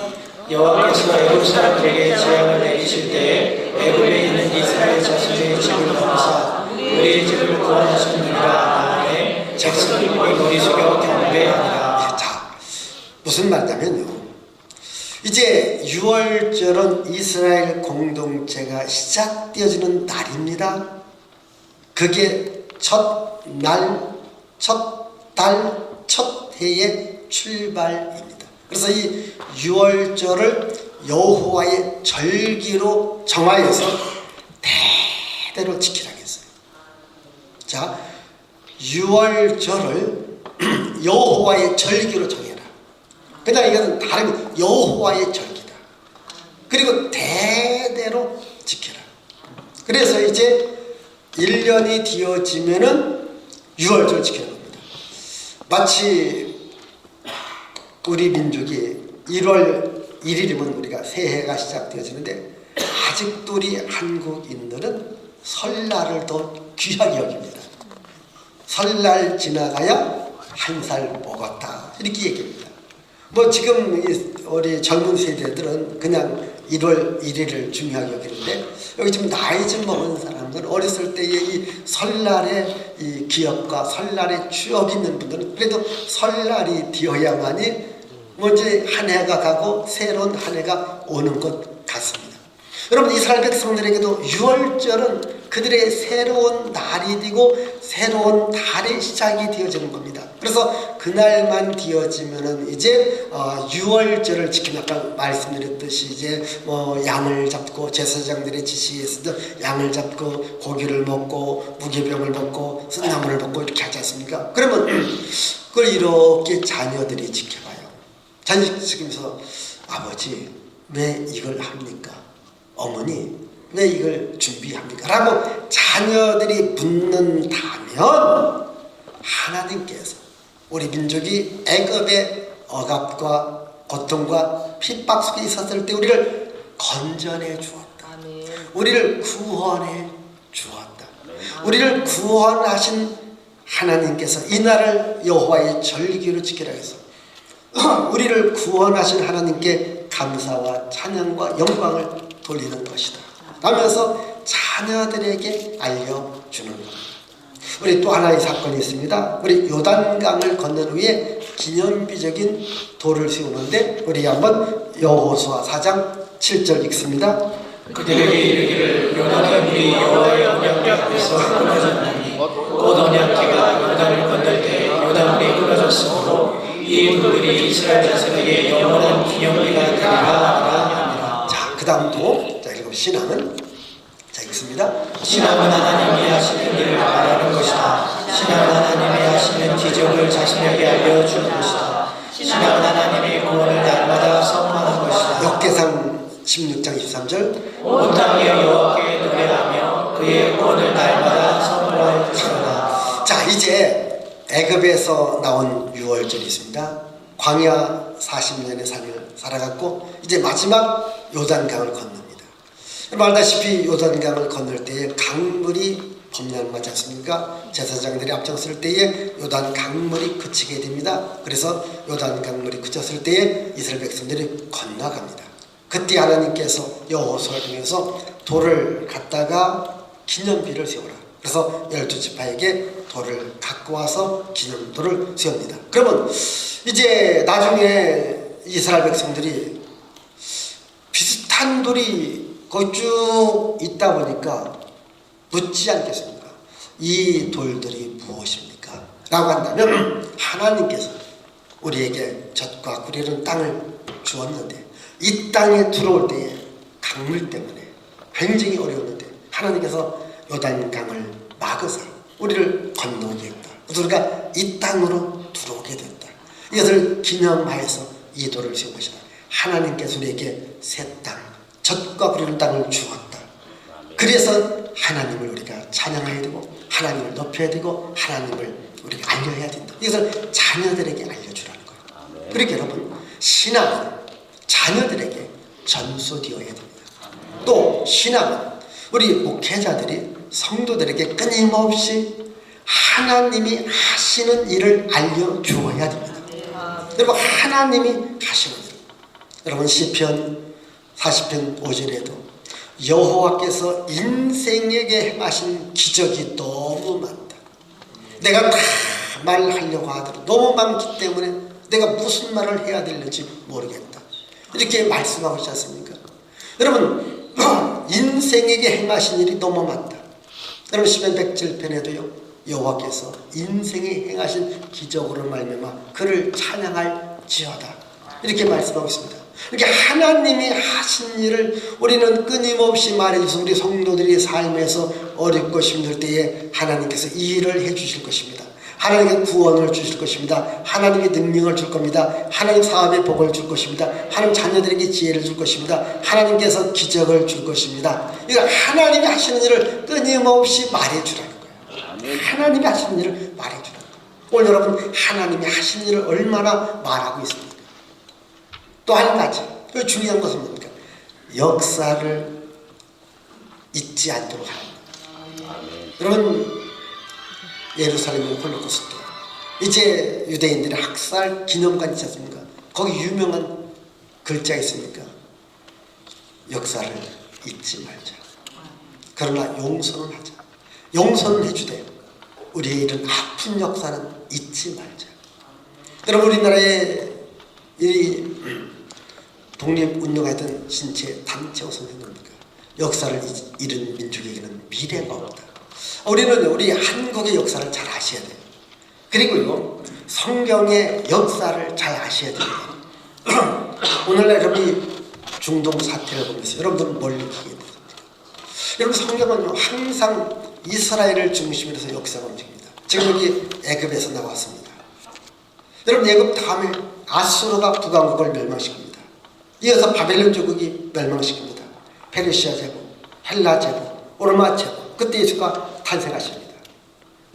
여호와께서 애굽 사람들에게 재앙을 내리실 때에 애굽에 있는 이스라엘 자손의 집을 넘어사 우리의 집을 구원하셨느니라 하에 백성이 머리 숙여 경배하니라. 자, 무슨 말이냐면요, 이제 유월절은 이스라엘 공동체가 시작되어지는 날입니다. 그게 첫 날, 첫 달, 첫 해의 출발입니다. 그래서 이 유월절을 여호와의 절기로 정하여서 대대로 지키라고 했어요. 자, 유월절을 여호와의 절기로 정해라. 그다음 이것은 다른 여호와의 절기다. 그리고 대대로 지켜라. 그래서 이제 1년이 되어지면은 유월절 지키는 겁니다. 마치 우리 민족이 1월 1일이면 우리가 새해가 시작되어지는데 아직도 우리 한국인들은 설날을 더 귀하게 여깁니다. 설날 지나가야 한 살 먹었다 이렇게 얘기합니다. 뭐 지금 우리 젊은 세대들은 그냥 1월 1일을 중요하게 여기는데 여기 지금 나이 좀 먹은 사람들 어렸을 때의 이 설날의 이 기억과 설날의 추억이 있는 분들은 그래도 설날이 되어야만이 먼저 한 해가 가고 새로운 한 해가 오는 것 같습니다. 여러분 이스라엘 백성들에게도 유월절은 그들의 새로운 날이 되고 새로운 달의 시작이 되어지는 겁니다. 그래서 그날만 되어지면은 이제 유월절을 지키면 아까 말씀드렸듯이 이제 양을 잡고 제사장들의 지시에서도 양을 잡고 고기를 먹고 무교병을 먹고 쓴나물을 먹고 이렇게 하지 않습니까? 그러면 그걸 이렇게 자녀들이 지켜봐요. 자녀들이 지키면서 아버지 왜 이걸 합니까? 어머니 왜 이걸 준비합니까? 라고 자녀들이 묻는다면 하나님께서 우리 민족이 애굽의 억압과 고통과 핍박 속에 있었을 때 우리를 건져내 주었다. 아멘. 우리를 구원해 주었다. 우리를 구원하신 하나님께서 이날을 여호와의 절기로 지키라 해서 우리를 구원하신 하나님께 감사와 찬양과 영광을 돌리는 것이다 하면서 자녀들에게 알려주는 겁니다. 우리 또 하나의 사건이 있습니다. 우리 요단강을 건넌 후에 기념비적인 돌을 세우는데 우리 한번 여호수아 4장 7절 읽습니다. 그들에게 이르기를 요단의 물이 여호와의 언약궤 앞에서 끊어졌나니 곧 언약궤가 요단을 건널 때 요단물이 끊어졌으므로 이 물들이 이스라엘 자손에게 영원한 기념비가 되리라. 자, 그 다음도 자 읽으면 신앙은 자 읽습니다. 신앙은 하나님이 하시는 일을 말하는 것이다. 신앙은 하나님이 하시는 기적을 자신에게 알려주는 것이다. 신앙은 하나님의 구원을 날마다 선포하는 것이다. 역대상 16장 23절 온 땅에 여호와께 노래하며 그의 구원을 날마다 선포할 것이다. 자, 이제 애굽에서 나온 유월절이 있습니다. 광야 40년의 삶을 살아갔고 이제 마지막 요단강을 건넙니다. 여러분 알다시피 요단강을 건널 때에 강물이 범람하지 않습니까? 제사장들이 앞장설 때에 요단 강물이 그치게 됩니다. 그래서 요단 강물이 그쳤을 때에 이스라엘 백성들이 건너갑니다. 그때 하나님께서 여호수아를 통해서 돌을 갖다가 기념비를 세우라. 그래서 12지파에게 돌을 갖고 와서 기념돌을 세웁니다. 그러면 이제 나중에 이스라엘 백성들이 비슷한 돌이 거기 쭉 있다 보니까 묻지 않겠습니까? 이 돌들이 무엇입니까? 라고 한다면 하나님께서 우리에게 젖과 꿀이는 땅을 주었는데 이 땅에 들어올 때에 강물 때문에 굉장히 어려웠는데 하나님께서 요단강을 막으사 우리를 건너게 했다. 그래서 우리가 이 땅으로 들어오게 됐다. 이것을 기념하여서 이 돌을 세운 것이다. 하나님께서 우리에게 새 땅, 젖과 꿀이는 땅을 주었다. 그래서 하나님을 우리가 찬양해야 되고 하나님을 높여야 되고 하나님을 우리가 알려야 된다. 이것을 자녀들에게 알려주라는 거예요. 그러니까 여러분 신앙은 자녀들에게 전수되어야 됩니다. 또 신앙은 우리 목회자들이 성도들에게 끊임없이 하나님이 하시는 일을 알려주어야 됩니다. 여러분 하나님이 하시는 일. 여러분 시편 40편 5절에도 여호와께서 인생에게 행하신 기적이 너무 많다. 내가 다 말하려고 하더라도 너무 많기 때문에 내가 무슨 말을 해야 될지 모르겠다. 이렇게 말씀하고 있지 않습니까? 여러분 인생에게 행하신 일이 너무 많다. 여러분 시편 107편에도요 여호와께서 인생에 행하신 기적으로 말미암아 그를 찬양할지어다 이렇게 말씀하고 있습니다. 이렇게 하나님이 하신 일을 우리는 끊임없이 말해줘서 우리 성도들이 삶에서 어렵고 힘들 때에 하나님께서 이 일을 해주실 것입니다. 하나님의 구원을 주실 것입니다. 하나님의 능력을 줄 겁니다. 하나님 사업의 복을 줄 것입니다. 하나님 자녀들에게 지혜를 줄 것입니다. 하나님께서 기적을 줄 것입니다. 이거 하나님이 하시는 일을 끊임없이 말해주라는 거예요. 하나님이 하시는 일을 말해주라는 거예요. 오늘 여러분 하나님이 하시는 일을 얼마나 말하고 있습니까? 또 한 가지 중요한 것은 뭡니까? 역사를 잊지 않도록 하는 거예요. 여러분 예루살렘의 홀로코스트 이제 유대인들의 학살 기념관 있지 않습니까? 거기 유명한 글자 있습니까? 역사를 잊지 말자. 그러나 용서는 하자. 용서는 해주되 우리의 이런 아픈 역사는 잊지 말자. 여러분 우리나라의 이 독립운동하던 신체 단체호 선생님입니까? 역사를 잃은 민족에게는 미래가 없다. 우리는 우리 한국의 역사를 잘 아셔야 돼요. 그리고요, 성경의 역사를 잘 아셔야 됩니다. 오늘날 여러분이 중동 사태를 보면서 여러분들은 뭘 느끼게 됩니다. 여러분, 성경은 항상 이스라엘을 중심으로 해서 역사가 움직입니다. 지금 여기 애굽에서 나왔습니다. 여러분, 애굽 다음에 아수르가 북왕국을 멸망시킵니다. 이어서 바벨론 제국이 멸망시킵니다. 페르시아 제국, 헬라 제국, 로마 제국, 그때 예수가 탄생하십니다.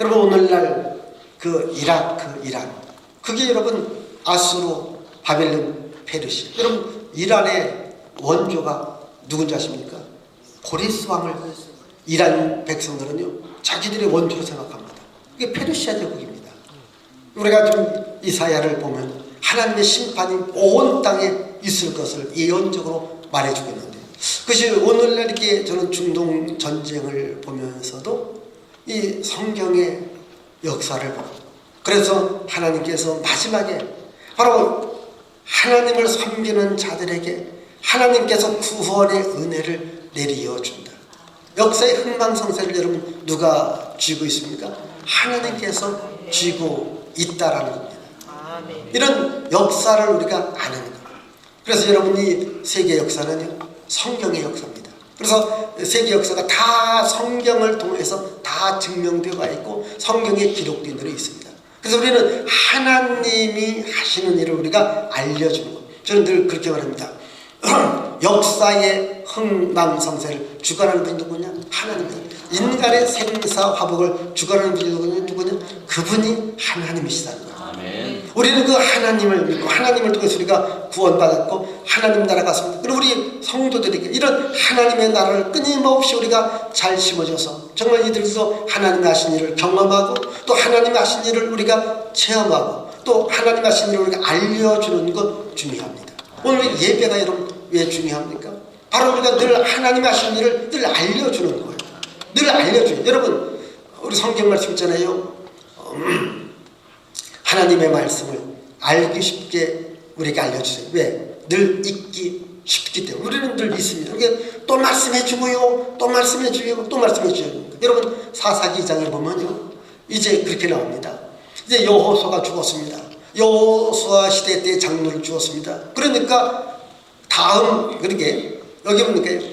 여러분, 오늘날 그 이라크, 이란, 그게 여러분 아수르, 바벨론, 페르시아. 여러분, 이란의 원조가 누군지 아십니까? 고레스 왕을 이란 백성들은요, 자기들의 원조로 생각합니다. 이게 페르시아 제국입니다. 우리가 좀 이사야를 보면 하나님의 심판이 온 땅에 있을 것을 예언적으로 말해주고 있는데, 그것이 오늘날 이렇게 저는 중동 전쟁을 보면서도 이 성경의 역사를 보고, 그래서 하나님께서 마지막에 바로 하나님을 섬기는 자들에게 하나님께서 구원의 은혜를 내리어 준다. 역사의 흥망성쇠를 여러분 누가 쥐고 있습니까? 하나님께서 쥐고 있다라는 겁니다. 이런 역사를 우리가 아는 거예요. 그래서 여러분이 세계 역사는요, 성경의 역사입니다. 그래서 세계 역사가 다 성경을 통해서 다 증명되어 있고 성경에 기록된 대로 있습니다. 그래서 우리는 하나님이 하시는 일을 우리가 알려주는 거예요. 저는 늘 그렇게 말합니다. 역사의 흥망성쇠를 주관하는 분이 누구냐? 하나님입니다. 인간의 생사화복을 주관하는 분이 누구냐? 그분이 하나님이시다는 거예요. 아멘. 우리는 그 하나님을 믿고 하나님을 통해서 우리가 구원받았고 하나님 나라 갔습니다. 그리고 우리 성도들에게 이런 하나님의 나라를 끊임없이 우리가 잘 심어줘서 정말 이들도 하나님 하신 일을 경험하고 또 하나님 하신 일을 우리가 체험하고 또 하나님 하신 일을 우리가 알려주는 것 중요합니다. 오늘 예배가 여러분 왜 중요합니까? 바로 우리가 늘 하나님 하신 일을 늘 알려주는 거예요. 늘 알려줘요. 여러분, 우리 성경 말씀 있잖아요. 하나님의 말씀을 알기 쉽게 우리에게 알려주세요. 왜? 늘 읽기 쉽기 때문에. 우리는 늘 믿습니다. 그러니까 또 말씀해주고요, 또 말씀해주고요, 또 말씀해주고요. 여러분, 사사기 2장에 보면요, 이제 그렇게 나옵니다. 이제 여호수아가 죽었습니다. 여호수아 시대 때 장로를 죽었습니다. 그러니까 그러게 여기 보니까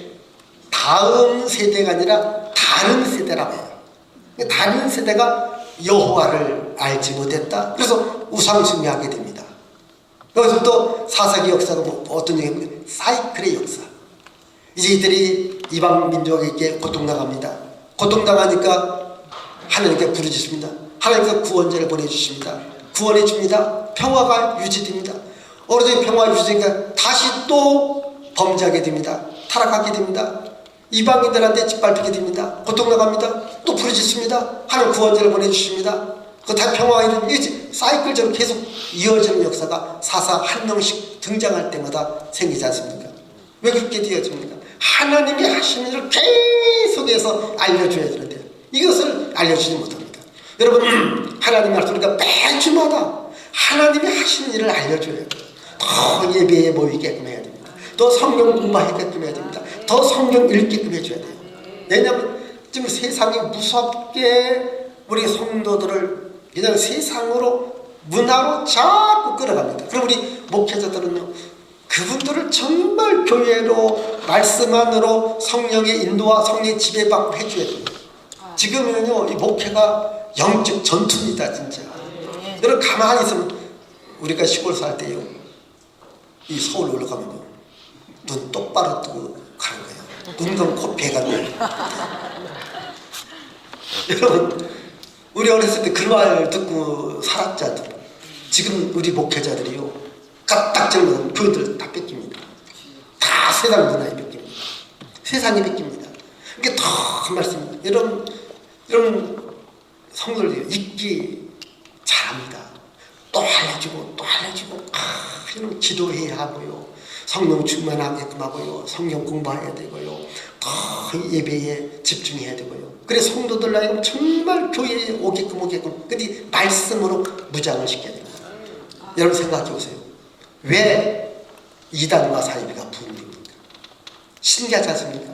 다음 세대가 아니라 다른 세대라고 해요. 다른 세대가 여호와를 알지 못했다. 그래서 우상숭배하게 됩니다. 여기서 또 사사기 역사가 어떤 얘기입니까? 사이클의 역사. 이제 이들이 이방 민족에게 고통당합니다. 고통당하니까 하나님께 부르짖습니다. 하나님께서 구원자를 보내주십니다. 구원해 줍니다. 평화가 유지됩니다. 어느 정도 평화 유지니까 다시 또 범죄하게 됩니다. 타락하게 됩니다. 이방인들한테 짓밟히게 됩니다. 고통당합니다. 또 부르짖습니다. 하나님 구원자를 보내주십니다. 그 다 평화가 이런 사이클처럼 계속 이어지는 역사가 사사 한 명씩 등장할 때마다 생기지 않습니까? 왜 그렇게 이어집니까? 하나님이 하시는 일을 계속해서 알려줘야 되는데 이것을 알려주지 못합니다. 여러분, 하나님 말씀 우리가 매주마다 하나님이 하시는 일을 알려줘야 돼요. 더 예배에 모이게끔 해야 됩니다. 더 성경 공부하게끔 해야 됩니다. 더 성경 읽게끔 해줘야 돼요. 왜냐하면 지금 세상이 무섭게 우리 성도들을 그냥 세상으로 문화로 자꾸 끌어갑니다. 그럼 우리 목회자들은요, 그분들을 정말 교회로 말씀 안으로 성령의 인도와 성령의 지배받고 해줘야 됩니다. 지금은요, 이 목회가 영적 전투입니다. 진짜. 여러분 가만히 있으면 우리가 시골 살 때요, 이 서울 올라가면요, 눈 똑바로 뜨고 가는 거예요. 눈 감고 배가 나요. 여러분, 우리 어렸을 때 그 말 듣고 살았잖아요. 지금 우리 목회자들이요, 까딱지는 교인들 다 뺏깁니다. 다 세상 문화에 뺏깁니다. 세상에 뺏깁니다. 이게 더 말씀, 이런 성도들이 읽기 잘합니다. 또 알려주고 또 알려주고, 이런 기도해야 하고요, 성령 충만하게끔 하고요, 성경 공부해야 되고요, 더 예배에 집중해야 되고요. 그래 성도들 나이가 정말 교회에 오게끔 근데 말씀으로 무장을 시켜야 됩니다. 여러분 생각해 보세요. 왜 이단과 사이비가 분립입니까? 신기하지 않습니까?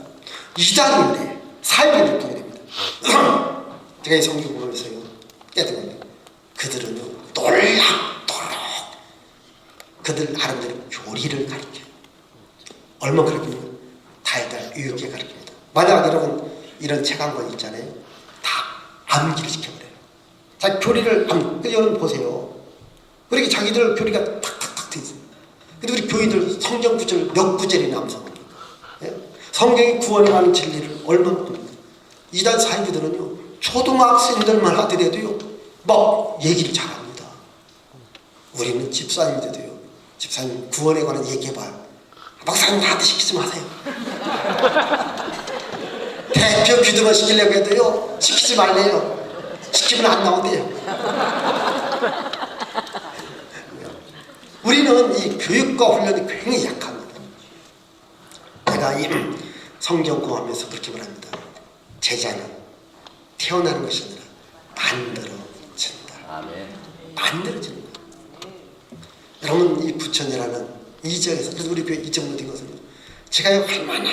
이단인데 사회를 느끼게 됩니다. 제가 이 성경 보면서요 깨닫는 그들은요 놀랍도록 그들 나름대로 교리를 가르쳐요. 얼마 가르치면 달달 유익게 가르칩니다. 만약 여러분 이런 책 한 권 있잖아요. 다 암기를 시켜버려요. 자, 교리를 여러분 보세요. 그렇게 자기들 교리가 탁탁탁 돼 있어요. 근데 우리 교인들 성경 구절 몇 구절이나 암송합니다. 예? 성경이 구원하는 진리를 얼마나 봅니까? 이단 사이비들은요 초등학생들만 하더라도요 막 얘기를 잘합니다. 우리는 집사님들도요 집사님 구원에 관한 얘기해봐요. 목사님 나한테 시키지 마세요. 대표 기도만 시키려고 해도요 시키지 말래요. 시키면 안 나온대요. 우리는 이 교육과 훈련이 굉장히 약합니다. 제가 이 성경 공부하면서 그렇게 말합니다. 제자는 태어나는 것이 아니라 만들어진다. 아멘. 만들어지는 거예요. 여러분 이 부처녀라는 이정에서 그래서 우리 교회 이정로 된 것은 제가 얼마나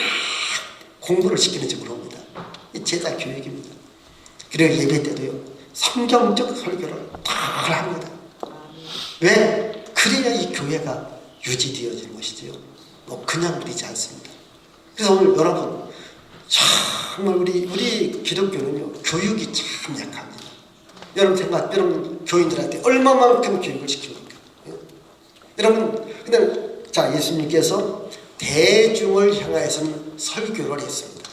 공부를 시키는지 모릅니다. 이 제자 교육입니다. 그리고 예배 때도요 성경적 설교를 다 합니다. 왜? 그래야 이 교회가 유지되어지는 것이지요. 뭐 그냥 되지 않습니다. 그래서 오늘 여러분 정말 우리 기독교는요 교육이 참 약합니다. 여러분 교인들한테 얼마만큼 교육을 시킵니까? 예? 여러분 근데 자 예수님께서 대중을 향하여서는 설교를 했습니다.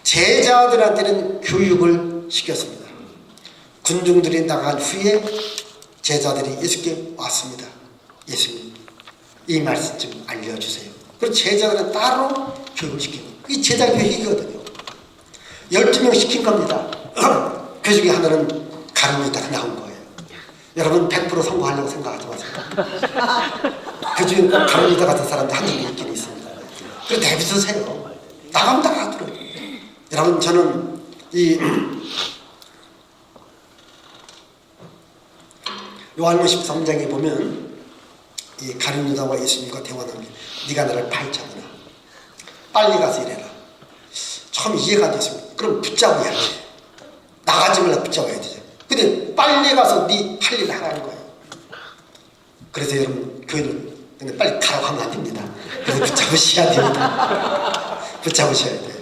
제자들한테는 교육을 시켰습니다. 군중들이 나간 후에 제자들이 예수께 왔습니다. 예수님 이 말씀 좀 알려주세요. 그리고 제자들은 따로 교육을 시키는 그게 제자 교육이거든요. 12명 시킨 겁니다. 그 중에 하나는 가룟유다가 나온 거예요. 여러분 100% 성공하려고 생각하지 마세요. 그 중에 꼭 가룟유다 같은 사람도 한 명이 있긴 있습니다. 그래서 내비두세요. 나가면 나가더라고요. 여러분 저는 이 요한복음 13장에 보면 이 가룟유다와 예수님과 대화하는 게 네가 나를 팔자구나. 빨리 가서 일해라. 처음 이해가 안 됐습니다. 그럼 붙잡아야 돼. 나가지 말라 붙잡아야 되죠. 근데 빨리 가서 네 할 일을 하라는 거예요. 그래서 여러분 교회는 근데 빨리 가라고 하면 안 됩니다. 그래서 붙잡으셔야 됩니다. 붙잡으셔야 돼요.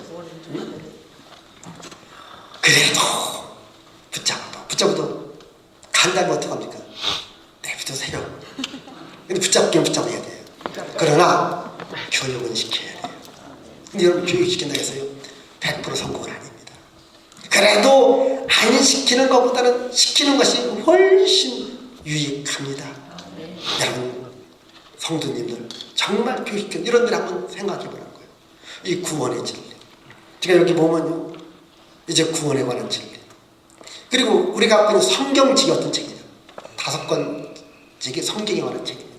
그래도 붙잡아도 간다면 어떡합니까? 내비두세요. 근데 붙잡기는 붙잡아야 돼요. 그러나 교육은 시켜야 돼요. 근데 여러분 교육시킨다고 해서요 100% 성공은 아닙니다. 그래도 안 시키는 것보다는 시키는 것이 훨씬 유익합니다. 여러분 성도님들 정말 교육시키는 이런 데 한번 생각해 보라는 거예요. 이 구원의 진리. 제가 여기 보면요 이제 구원에 관한 진리. 그리고 우리가 갖고 있는 성경책이 어떤 책이죠? 5권책이 성경에 관한 책입니다.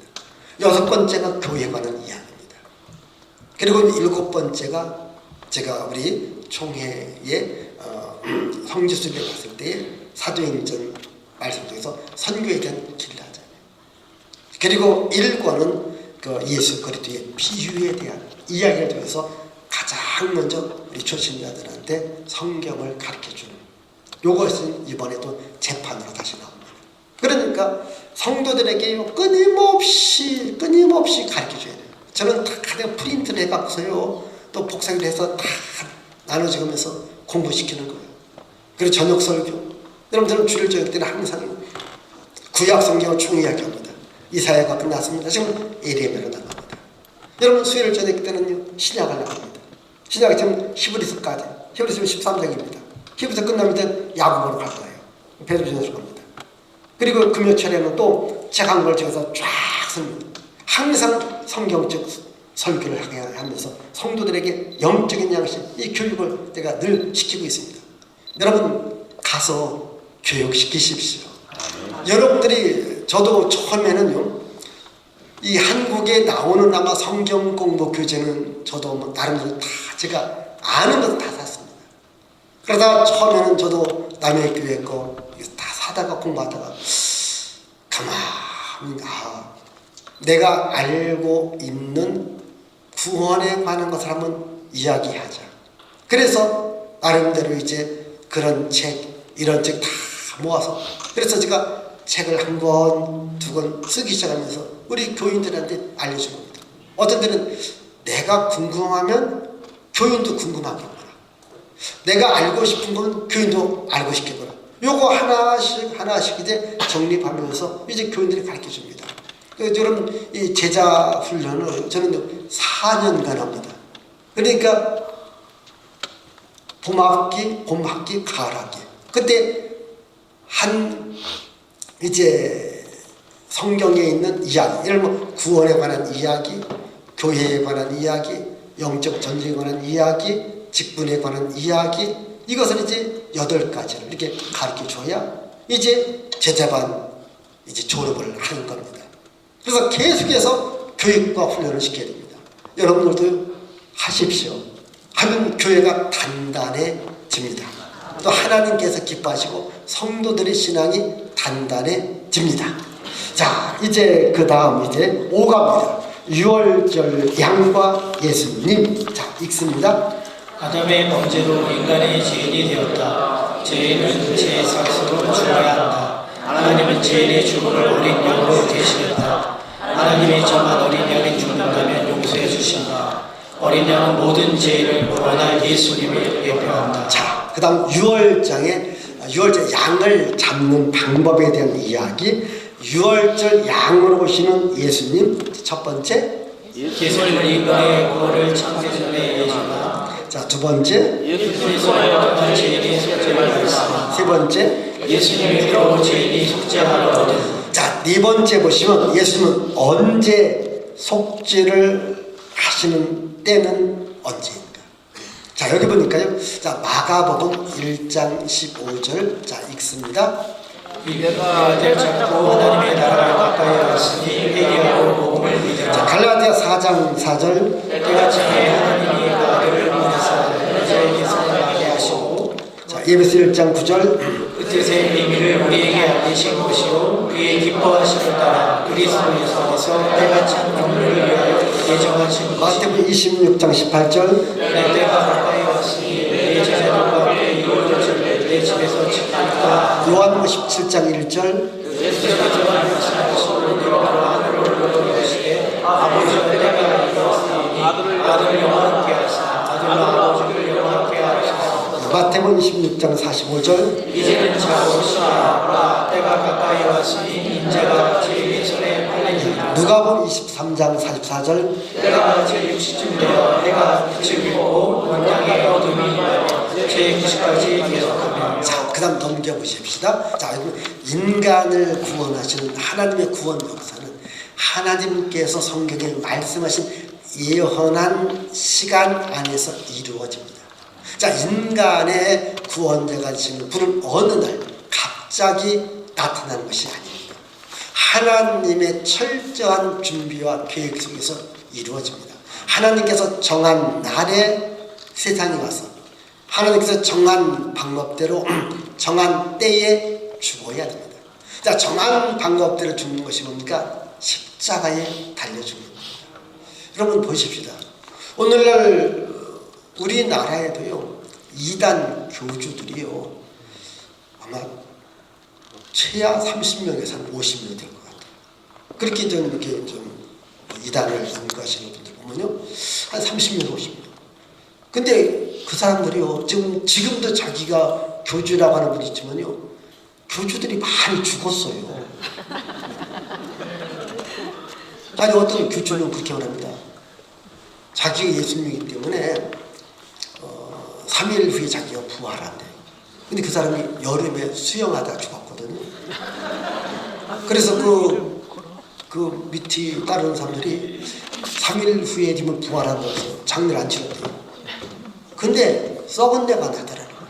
6번째가 교회에 관한 이야기입니다. 그리고 7번째가 제가 우리 총회에 성지순례 갔을 때 사도행전 말씀 중에서 선교에 대한 길을 하잖아요. 그리고 1권은 그 예수 그리스도의 비유에 대한 이야기를 통해서 가장 먼저 우리 초신자들한테 성경을 가르쳐주는 요것은 이번에도 재판으로 다시 나옵니다. 그러니까 성도들에게 끊임없이 가르쳐줘야 돼요. 저는 다 그냥 프린트를 해갖고서요 또 복사를 해서 다 나눠주면서 공부시키는 거예요. 그리고 저녁 설교 여러분들은 주일 저녁 때는 항상 구약 성경을 총이야기합니다. 이사야가 끝났습니다. 지금 예레미야로 나갑니다. 여러분 수요일 저녁 때는요 신약을 나갑니다. 신약이 지금 히브리서까지 히브리서 13장입니다. 히브리서 끝나면 야고보로 갈 거예요. 베드로전서 갑니다. 그리고 금요철에는 또 책 한 걸 찍어서 쫙 씁니다. 항상 성경적 설교를 하게 하면서 성도들에게 영적인 양식 이 교육을 내가 늘 시키고 있습니다. 여러분 가서 교육시키십시오. 여러분들이 저도 처음에는요 이 한국에 나오는 아마 성경 공부 교재는 저도 뭐 나름대로 다 제가 아는 것을 다 샀습니다. 그러다가 처음에는 저도 남의 교회 거 다 사다가 공부하다가 가만히 내가 알고 있는 구원에 관한 것을 한번 이야기하자. 그래서 나름대로 이제 그런 책, 이런 책 다 모아서, 그래서 제가 책을 한 권, 두 권 쓰기 시작하면서 우리 교인들한테 알려준 겁니다. 어떤 때는 내가 궁금하면 교인도 궁금하겠구나. 내가 알고 싶은 건 교인도 알고 싶겠구나. 요거 하나씩 이제 정립하면서 이제 교인들이 가르쳐 줍니다. 그래서 여러분, 이 제자 훈련을 저는 4년간 합니다. 그러니까 봄학기, 봄학기, 가을학기. 그때 이제 성경에 있는 이야기, 예를 들면 구원에 관한 이야기, 교회에 관한 이야기, 영적 전쟁에 관한 이야기, 직분에 관한 이야기, 이것을 이제 8가지를 이렇게 가르쳐 줘야 이제 제자반 이제 졸업을 하는 겁니다. 그래서 계속해서 교육과 훈련을 시켜야 됩니다. 여러분들도 하십시오. 하면 교회가 단단해집니다. 또 하나님께서 기뻐하시고 성도들의 신앙이 단단해집니다. 자, 이제 그 다음 이제 5가입니다. 6월절 양과 예수님. 자, 읽습니다. 아담의 범죄로 인간의 죄인이 되었다. 죄인은 제 스스로 죽어야 한다. 하나님은 죄인의 죽음을 어린 양으로 대신했다. 하나님이 저만 어린 양이 죽는다면 용서해 주신다. 어린 양은 모든 죄인을 구원할 예수님을 예표한다. 자, 그 다음 6월절 양을 잡는 방법에 대한 이야기. 6월절 양으로 오시는 예수님. 첫 번째, 예수님은 인간의 구원을 창세전에 예정하다. 자, 두 번째, 예수님의 어떤 죄인이 속죄를 받았으나 세 번째, 예수님의 피로 죄인이 속죄하거든. 자, 네 번째 보시면 예수님은 언제 속죄를 하시는 때는 언제인가? 자, 여기 보니까요. 자, 마가복음 1장 15절. 자, 읽습니다. 이가 되찾고 하나님의 나라가 가까이 왔으니 회개하고 복음을 자, 믿으라. 갈라디아 4장 4절. 때가 차에 하나님이 아들을 보내사 여자에게 선하게 하시고 자, 에베소 1장 9절. 그 뜻의 비밀을 우리에게 알리신 것이요 그의 기뻐하심을 따라 그리스도에서 때가 찬 경륜을 위하여 예정하신 것이요 마태복음 26장 18절. 내 때가 가까이 왔으니 내 제자들과 함께 이루어질 내 집에서 지키니까. 요한복음 17장 1절. 예수께서 말씀하시고 우리가 하늘을 올려주시되 아버지의 때가 이르렀으니 아들을 영원케 하사 아들로 아버지를 영원케 하시사. 마태복음 26장 45절. 이제는 자오시라 때가 가까이 왔으니 인자가 제 손에 팔리니라. 누가복음 23장 44절. 때가 제 60쯤 되어 해가 빛을 비고 원양의 어둠이 제 90까지 계속하며. 자, 그 다음 넘겨보십시다. 자, 인간을 구원하시는 하나님의 구원 역사는 하나님께서 성경에 말씀하신 예언한 시간 안에서 이루어집니다. 자, 인간의 구원자가 되시는 분은 어느 날 갑자기 나타나는 것이 아닙니다. 하나님의 철저한 준비와 계획 속에서 이루어집니다. 하나님께서 정한 날에 세상에 와서 하나님께서 정한 방법대로 정한 때에 죽어야 됩니다. 자, 정한 방법대로 죽는 것이 뭡니까? 십자가에 달려 죽는 겁니다. 여러분 보십시다. 오늘날 우리나라에도요, 이단 교주들이요, 아마 최하 30명에서 한 50명 될 것 같아요. 그렇게 좀 이렇게 좀 이단을 연구하시는 분들 보면요, 한 30명, 50명. 근데 그 사람들이요, 지금도 자기가 교주라고 하는 분이 있지만요, 교주들이 많이 죽었어요. 아니, 어떤 교주는 그렇게 말합니다. 자기가 예수님이기 때문에 3일 후에 자기가 부활한대요. 근데 그 사람이 여름에 수영하다 죽었거든요. 그래서 그 밑에 따르는 사람들이 3일 후에 되면 부활한다고 해서 장례를 안 치렀대요. 근데 썩은 내가 나더라고요.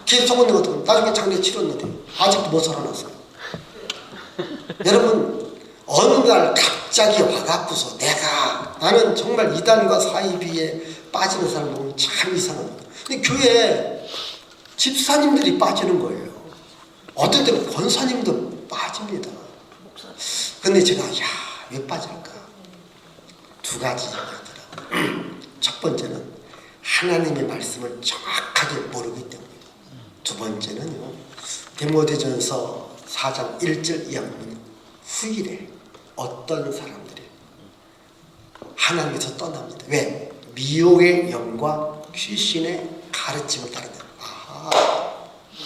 계속 썩은 내가 나더라고요. 나중에 장례 치렀는데 아직도 못 살아났어요. 여러분, 어느 날 갑자기 와갖고서 나는 정말 이단과 사이비에 빠지는 사람을 보면 참 이상합니다. 근데 교회에 집사님들이 빠지는 거예요. 어떨 때는 권사님도 빠집니다. 근데 제가 왜 빠질까? 두 가지 얘기하더라고요. 첫 번째는 하나님의 말씀을 정확하게 모르기 때문입니다. 두 번째는요, 디모데전서 4장 1절 이하는 후일에 어떤 사람들이 하나님에서 떠납니다. 왜? 미혹의 영과 귀신의 가르침을 따른다.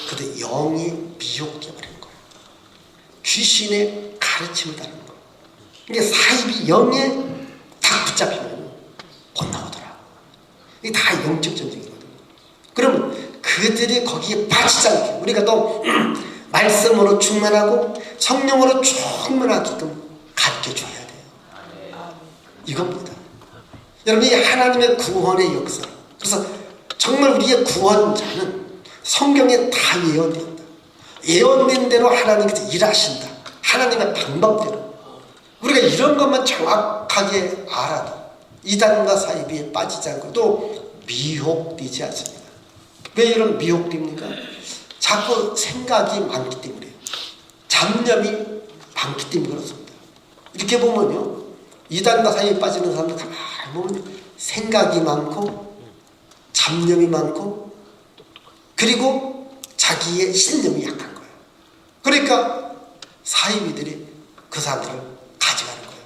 그들 영이 미혹되어 버린 거예요. 귀신의 가르침을 따르는 거예요. 이게 사입이 영에 딱 붙잡히면 못 나오더라. 이게 다 영적 전쟁이거든요. 그러면 그들이 거기에 빠지지 않게 우리가 또 말씀으로 충만하고 성령으로 충만하게끔 가르쳐줘야 돼요. 이겁니다. 여러분, 이 하나님의 구원의 역사, 그래서 정말 우리의 구원자는 성경에 다 예언된다. 예언된 대로 하나님께서 일하신다. 하나님의 방법대로. 우리가 이런 것만 정확하게 알아도 이단과 사이비에 빠지지 않고 또 미혹되지 않습니다. 왜 이런 미혹됩니까? 자꾸 생각이 많기 때문에, 잡념이 많기 때문에 그렇습니다. 이렇게 보면요, 이단과 사이에 빠지는 사람들 가만히 보면 생각이 많고 잡념이 많고 그리고 자기의 신념이 약한 거예요. 그러니까 사이비들이 그 사람들을 가져가는 거예요.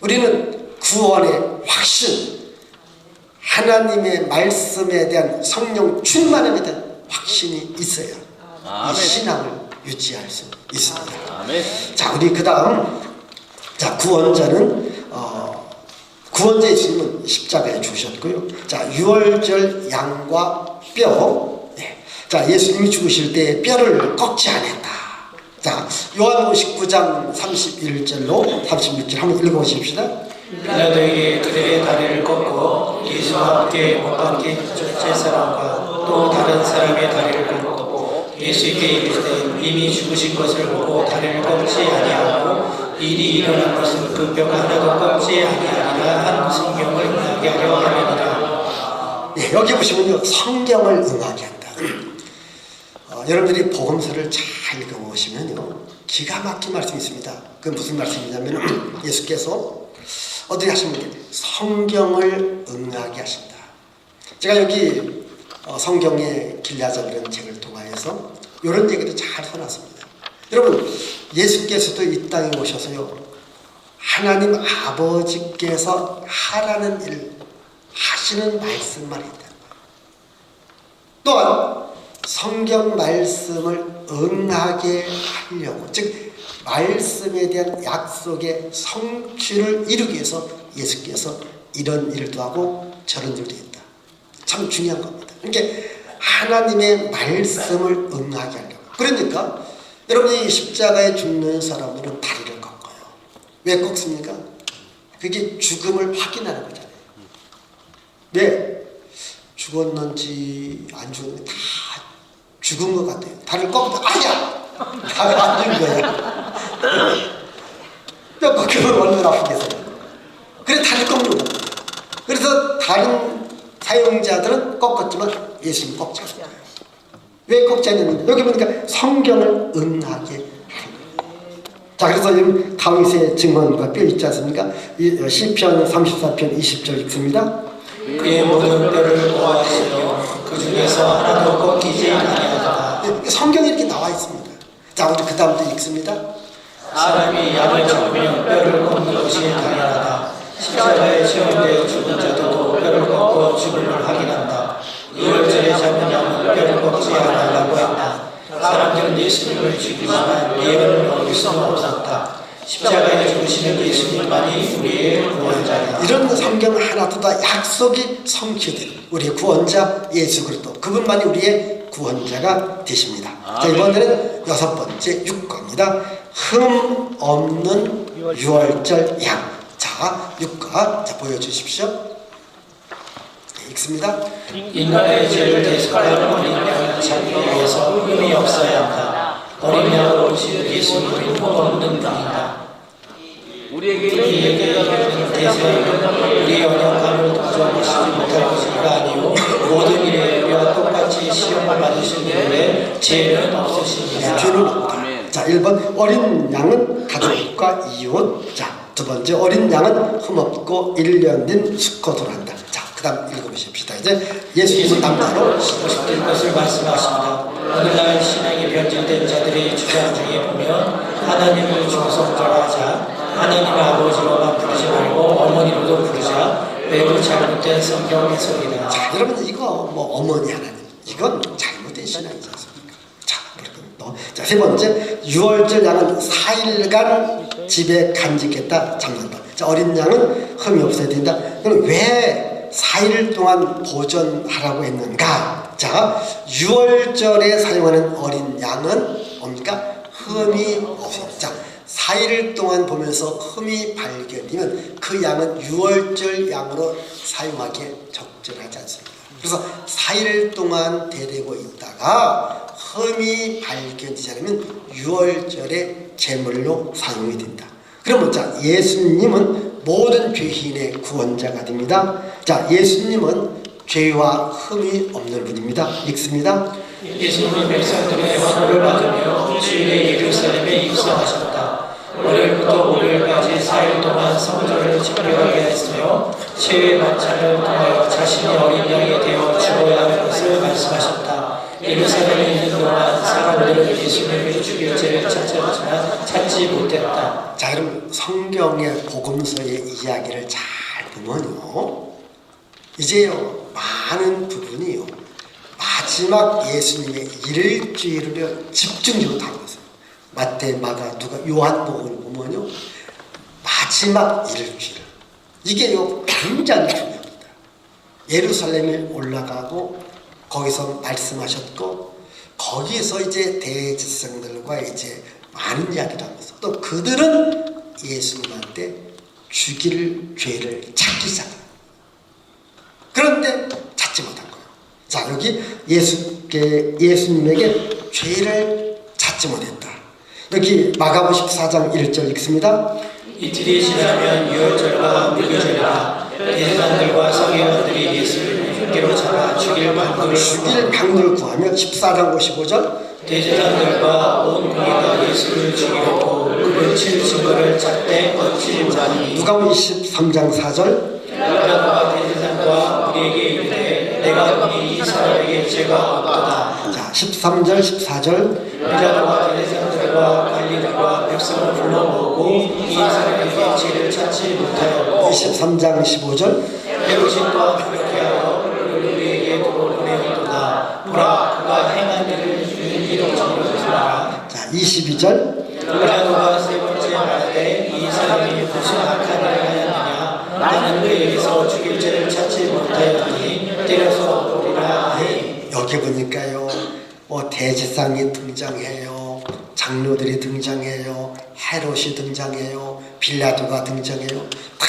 우리는 구원의 확신, 하나님의 말씀에 대한 성령 충만함에 대한 확신이 있어야 이 신앙을 유지할 수 있습니다. 아멘. 자, 우리 그 다음, 자, 구원자는 구원자 예수님은 십자가에 죽으셨고요. 자, 유월절 양과 뼈. 네. 자, 예수님이 죽으실 때 뼈를 꺾지 않았다. 자, 요한복음 19장 31절로 36절 한번 읽어보십시다. 빌라도에게 그들의 다리를 꺾고 예수와 함께 못 박힌 첫째 사람과 또 다른 사람의 다리를 꺾고 예수에게 이르되 이미 죽으신 것을 보고 다리를 꺾지 아니하고 일이 일어난 것은 그 뼈가 하나도 꺾지 아니하리라 한 성경을 응하게 하려 함이니라. 네, 여기 보시면요, 성경을 응하게 한다. 여러분들이 복음서를 잘 읽어보시면요, 기가 막힌 말씀이 있습니다. 그 무슨 말씀이냐면 예수께서 어떻게 하십니까? 성경을 응하게 하신다. 제가 여기 성경의 길야잡이라는 책을 통하여서 이런 얘기도 잘 써놨습니다. 여러분, 예수께서도 이 땅에 오셔서요, 하나님 아버지께서 하라는 일 하시는 말씀만 했다는 거예요. 또한 성경 말씀을 응하게 하려고, 즉 말씀에 대한 약속의 성취를 이루기 위해서 예수께서 이런 일도 하고 저런 일도 했다. 참 중요한 겁니다. 그러니까 하나님의 말씀을 응하게 하려고. 그러니까 여러분이 십자가에 죽는 사람들은 다리를 꺾어요. 왜 꺾습니까? 그게 죽음을 확인하는 거잖아요. 왜? 죽었는지 안 죽었는지 다 죽은 것 같아요. 다리를 꺾으면 아니야! 다가 안 죽은 거야. 뼈 꺾이면 얼마나 아프겠어요. 그래 다리를 꺾는 거예요. 그래서 다른 사용자들은 꺾었지만 예수님 꺾지 않아요. 왜 꺾지 않았는데? 여기 보니까 성경을 응하게 하는 거예요. 자, 그래서 지금 다윗의 증언과 뼈 있지 않습니까? 시편 34편 20절 읽습니다. 그의 모든 뼈를 모아주시며 그 중에서 하나도 꺾이지 아니하더라. 성경에 이렇게 나와 있습니다. 자, 우리 그 다음도 읽습니다. 사람이 약을 잡으면 뼈를 꺾는 것이 당연하다. 십자가에 체험되어 죽은 자도 뼈를 꺾고 죽음을 확인한다. 유월절에 잡은 양은 뼈를 꺾지 않으려고 했다. 사람들은 예수님을 죽이지만 예언을 어길 수는 없었다. 십자가에 죽으시는 예수님만이 우리의 구원자다. 이런 성경 하나도 다 약속이 성취된 우리의 구원자 예수 그리스도, 그분만이 우리의 구원자가 되십니다. 자, 이번에는 6번째 6과입니다. 흠 없는 유월절 양. 자, 6과. 자, 보여주십시오. 네, 읽습니다. 인간의 죄를 대속하는 어린 양을 찾기 위해서 흠이 없어야 한다. 어린 양으로 오신 예수님은 흠 없는 분이다. 우리에게 우리에게 이르는 대세는 우리 언약함을 도전하시지 못할 것이가 아니오 모든 일에 우리와 똑같이 시험을 받으신 이후에 죄는 없으십니다. 죄는 없다. 자, 1번 어린 양은 가족과 이웃. 자, 두 번째 어린 양은 흠없고 1년 된 수컷으로 한다. 자, 그 다음 읽어보십시다. 이제 예수님은 남자로 시도시킬 것을 말씀하십니다. 오늘날 신앙이 변질된 자들의 주장 중에 보면 하나님을 중성자라 하자 하나님 아버지로만 부르지 말고 어머니로도 부르자 매우 잘못된 성경 해석이다. 자, 여러분 이거 뭐 어머니 하나님 이건 잘못된 신앙이지 않습니까? 자, 그렇군. 자, 세 번째 유월절 양은 4일간 집에 간직했다 잠난다. 자, 어린 양은 흠이 없어야 된다. 그럼 왜 4일 동안 보존하라고 했는가? 자, 유월절에 사용하는 어린 양은 뭡니까? 흠이 없습니다. 자, 4일 동안 보면서 흠이 발견되면 그 양은 유월절 양으로 사용하기에 적절하지 않습니다. 그래서 4일 동안 데리고 있다가 흠이 발견되지 않으면 유월절에 제물로 사용이 된다. 그러면 자, 예수님은 모든 죄인의 구원자가 됩니다. 자, 예수님은 죄와 흠이 없는 분입니다. 읽습니다. 예수님은 백성들의 환호를 받으며 주일에 예루살렘에 입성하셨다. 월요일부터 목요일까지 4일 동안 성전을 집결하게 했으며 최후의 만찬을 통하여 자신이 어린 양이 되어 죽어야 할 것을 말씀하셨다. 예루살렘에 있는 동안 사람들은 예수님을 죽일 죄를 찾았지만 찾지 못했다. 자, 여러분 성경의 복음서의 이야기를 잘 보면요, 이제요 많은 부분이요 마지막 예수님의 일주일을 집중적으로 다루고 있어요. 마태, 마가, 누가, 요한복음을 보면요 마지막 일주일 이게요 굉장히 중요합니다. 예루살렘에 올라가고 거기서 말씀하셨고 거기서 이제 대제사장들과 이제 많은 이야기를 하면서 또 그들은 예수님한테 죽일 죄를 찾기 시작합니다. 그런데 찾지 못한 거예요. 자, 여기 예수님에게 죄를 찾지 못했다. 여기 마가복음 14장 1절 읽습니다. 이틀이 지나면 유월절과 무교절이라 대제사장들과 서기관들이 예수를 흉계로 잡아 죽일 방도를 구하며 14장 55절 대제사장들과 온 공회가 예수를 죽이려고 그를 칠 증거를 찾되 얻지 못하니 누가복음 23장 4절 빌라도가 대제사장과 우리에게 이르되 내가 보니 이 사람에게 죄가 없도다. 자, 13절 14절 빌라도가 대제사장들과 관리들과 백성을 불러 모으고 이 사람에게 죄를 찾지 못하여 23장 15절 헤롯이 또한 그렇게 하여 그를 우리에게 보내었도다. 보라 그가 행한 일을 윤리로 정하라. 자, 22절 빌라도가 세 번째 말하되 이 사람이 무슨 악한 일을 하였느냐 나는 그에게서 죽일 죄를 찾지 못하였더니 때려서 보리라 하니. 여기 보니까요 대제사장이 등장해요, 장로들이 등장해요, 헤롯이 등장해요, 빌라도가 등장해요. 다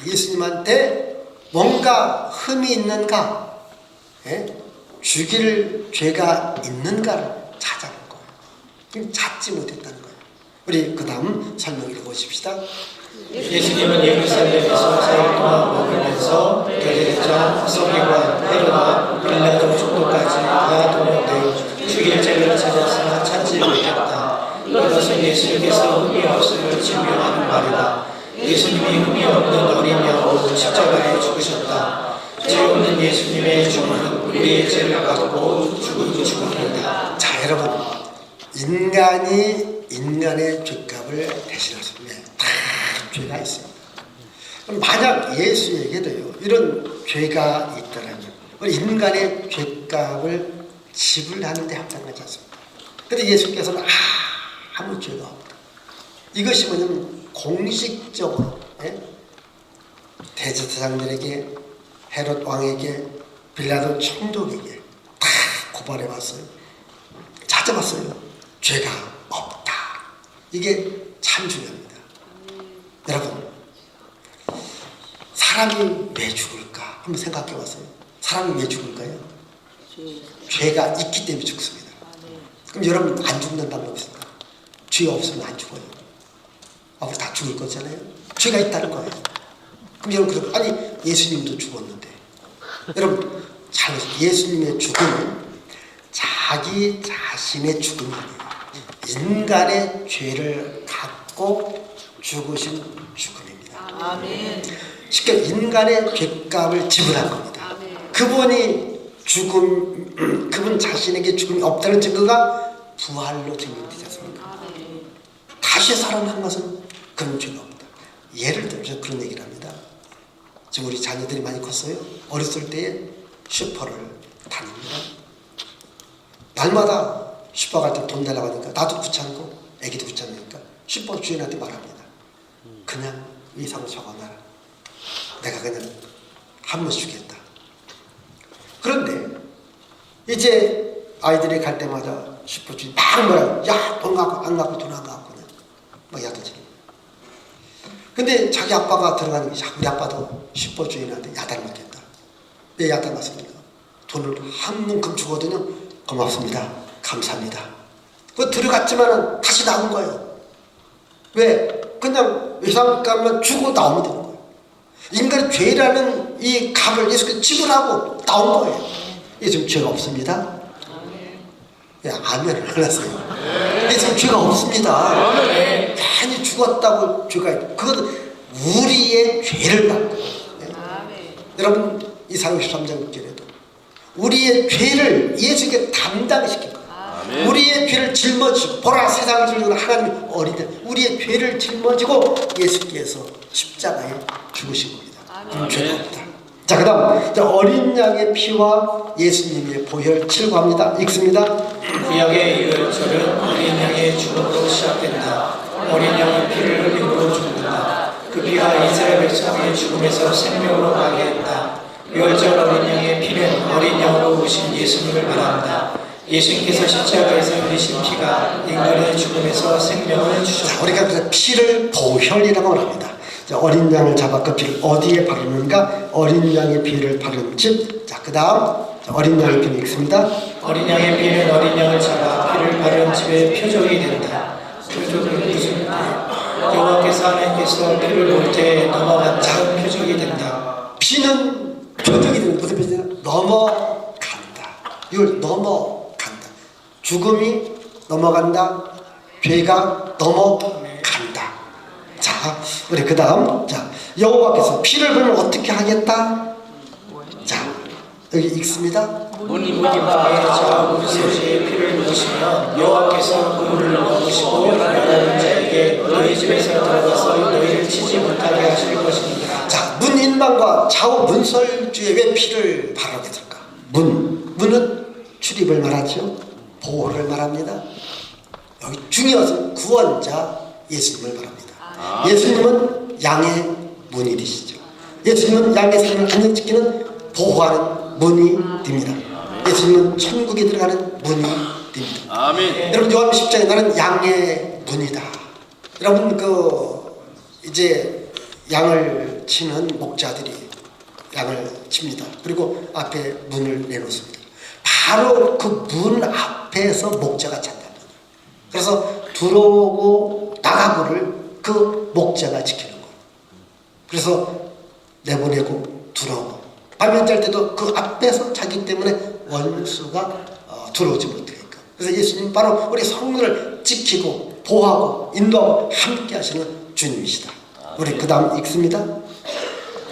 예수님한테 뭔가 흠이 있는가, 죽일 죄가 있는가를 찾아본 거예요. 찾지 못했다는 거예요. 우리 그 다음 설명 읽어보십시다. 예수님은 예루살렘에서 4일 동안 머물면서 대제사장, 서기관, 헤롯과 빌라도 정도까지 다 동원되어 죽일 죄를 찾았으나 찾지 못했다. 이것은 예수님께서 흠이 없음을 증명하는 말이다. 예수님이 흠이 없는 어린 양으로 십자가에 죽으셨다. 죄 없는 예수님의 죽음은 우리의 죄를 갖고 죽은 죽음이다. 자, 여러분 인간이 인간의 죄값을 대신할 수 있는 다 죄가 있습니다. 그럼 만약 예수에게도요 이런 죄가 있더라면 우리 인간의 죄값을 지불하는 데 합당하지 않습니다. 그런데 예수께서는 아무 죄가 없다. 이것이 뭐냐면 공식적으로 대제사장들에게, 헤롯 왕에게, 빌라도 총독에게 다 고발해 왔어요. 찾아봤어요. 죄가 없다. 이게 참 중요합니다. 여러분, 사람이 왜 죽을까? 한번 생각해 봤어요. 사람이 왜 죽을까요? 죄가 있기 때문에 죽습니다. 그럼 여러분 안 죽는 방법이 있습니까? 죄 없으면 안 죽어요. 우리 다 죽을 거잖아요. 죄가 있다는 거예요. 그럼 여러분 아니 예수님도 죽었는데 여러분 잘 보세요. 예수님의 죽음은 자기 자신의 죽음이 아니에요. 인간의 죄를 갖고 죽으신 죽음입니다. 아멘. 쉽게 인간의 죄값을 지불한 겁니다. 그분이 그분 자신에게 죽음이 없다는 증거가 부활로 증명되지 않습니까? 다시 살아난 것은 그런 죄가 없다. 예를 들어서 그런 얘기를 합니다. 지금 우리 자녀들이 많이 컸어요. 어렸을 때에 슈퍼를 다닙니다. 날마다 슈퍼 갈 때 돈 달라고 하니까 나도 귀찮고 애기도 귀찮으니까 슈퍼 주인한테 말합니다. 그냥 이상을 적어놔라. 내가 그냥 한 번 주겠다. 그런데 이제 아이들이 갈 때마다 슈퍼 주인 막 뭐라, 야, 돈 갖고 안 갖고 돈 안 갖고 그냥 막 야단치는. 근데 자기 아빠가 들어가는 게 우리 아빠도 슈퍼 주인한테 야단 맞겠다. 왜 야단 맞습니까? 돈을 한 문큼 주거든요. 고맙습니다. 감사합니다. 그 들어갔지만은 다시 나온 거예요. 왜? 그냥 외상값만 주고 나오면 되는 거예요. 인간의 죄라는 이 값을 예수께서 지불하고 나온 거예요. 이게 지금 죄가 없습니다. 예, 아멘을 안 하세요. 이게 지금 죄가 없습니다. 괜히 죽었다고 죄가 있고, 그건 우리의 죄를 받고. 예? 여러분, 이사야 53장 6절에도 우리의 죄를 예수께 담당시킨 거예요. 우리의 죄를 짊어지고, 보라 세상을 즐기는 하나님 어린데 우리의 죄를 짊어지고 예수께서 십자가에 죽으신 겁니다. 그럼 죄가 없다. 자, 그 다음 어린 양의 피와 예수님의 보혈 칠구합니다. 읽습니다. 구약의 유월절은 어린 양의 죽음으로 시작된다. 어린 양은 피를 흘림으로 죽는다. 그 피가 이스라엘 백성의 죽음에서 생명으로 가게 했다. 유월절 어린 양의 피는 어린 양으로 오신 예수님을 말한다. 예수님께서 십자가에서 흘리신 피가 인간의 죽음에서 생명을 주셨다. 자, 우리가 그래서 피를 보혈이라고 합니다. 자, 어린 양을 잡아 그 피를 어디에 바르는가? 어린 양의 피를 바르는 집. 자, 그 다음 어린 양의 피는 읽습니다. 어린 양의 피는 어린 양을 잡아 피를 바른 집의 표적이 된다. 표적은 무슨 뜻이냐? 여호와께서 하나님께서 피를 볼 때 넘어간다는 표적이 된다. 피는 표적이 되는 무슨 표적이냐? 넘어간다. 이걸 넘어간다. 죽음이 넘어간다. 죄가 넘어간다. 자, 우리 그 다음, 자, 여호와께서 피를 보면 어떻게 하겠다? 자, 여기 읽습니다. 문이 밤에 좌우 문소시에 피를 묻으시면 여호와께서 그 문을 넘으시고 여러 자에게 너희 집에서 들어가서 너희를 치지 못하게 하실 것입니다. 자, 문 인방과 좌우 문설주에 왜 피를 바르게 될까? 문은 출입을 말하죠. 보호를 말합니다. 여기 중요한 구원자 예수님을 말합니다. 예수님은 양의 문이 되시죠. 예수님은 양의 생명을 안전지키는 보호하는 문이 됩니다. 예수님은 천국에 들어가는 문이 됩니다. 아멘. 여러분, 요한 10장에 나는 양의 문이다. 여러분, 이제 양을 치는 목자들이 양을 칩니다. 그리고 앞에 문을 내놓습니다. 바로 그 문 앞에서 목자가 찬답니다. 그래서 들어오고 나가고를 그 목자가 지키는 거예요. 그래서 내보내고 들어오고 밤에 잘 때도 그 앞에서 자기 때문에 원수가 들어오지 못하니까. 그래서 예수님 바로 우리 성문을 지키고 보호하고 인도하고 함께 하시는 주님이시다. 우리 그 다음 읽습니다.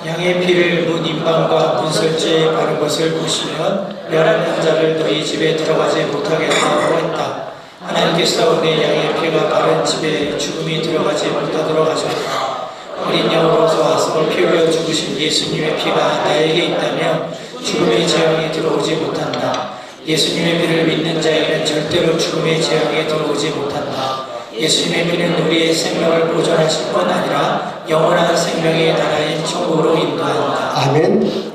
양의 피를 문 인방과 문설주에 바른 것을 보시면 멸하는 자를 너희 집에 들어가지 못하게 하라고 했다. 하나님께서 내 양의 피가 바른 집에 죽음이 들어가지 못하도록 하셨다. 어린 양으로서 와서 피 흘려 죽으신 예수님의 피가 나에게 있다면 죽음의 재앙이 들어오지 못한다. 예수님의 피를 믿는 자에게는 절대로 죽음의 재앙에 들어오지 못한다. 예수님의 피는 우리의 생명을 보존하실 뿐 아니라 영원한 생명의 나라인 천국으로 인도한다. 아멘.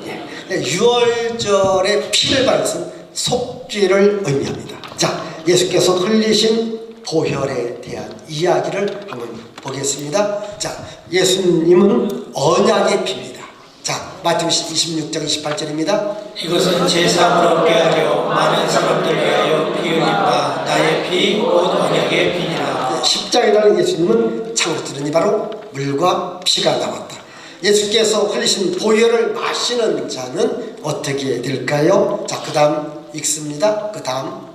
유월절에 피를 바른 것은 속죄를 의미합니다. 자, 예수께서 흘리신 보혈에 대한 이야기를 한번 보겠습니다. 자, 예수님은 언약의 피입니다. 자, 마태복음 26장 28절입니다. 이것은 제3으로 얻게 하려 많은 사람들 위하여 피 흘린 바 나의 피 곧 언약의 피니라. 십자가에 예수님은 창으로 뚫으니 바로 물과 피가 나왔다. 예수께서 흘리신 보혈을 마시는 자는 어떻게 될까요? 자, 그 다음 읽습니다. 그 다음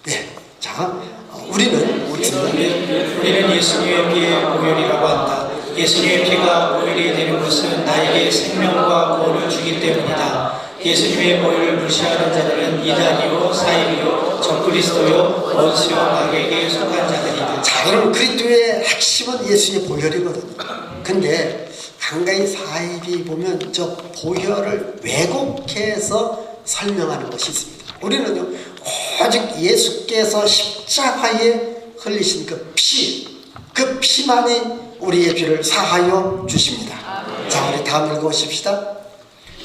예, 자, 우리는 예수님의 피의 보혈이라고 한다. 예수님의 피가 보혈이 되는 것은 나에게 생명과 구원을 주기 때문이다. 예수님의 보혈을 무시하는 자들은 이단이요 사입이요 적그리스도요 원수요 마귀에게 속한 자들이다. 자, 여러분 그리스도의 핵심은 예수의 보혈이거든요. 근데 간간히 사입이 보면 저 보혈을 왜곡해서 설명하는 것이 있습니다. 우리는요 오직 예수께서 십자가에 흘리신 그 피만이 우리의 죄를 사하여 주십니다. 자, 우리 다음 읽어보십시다.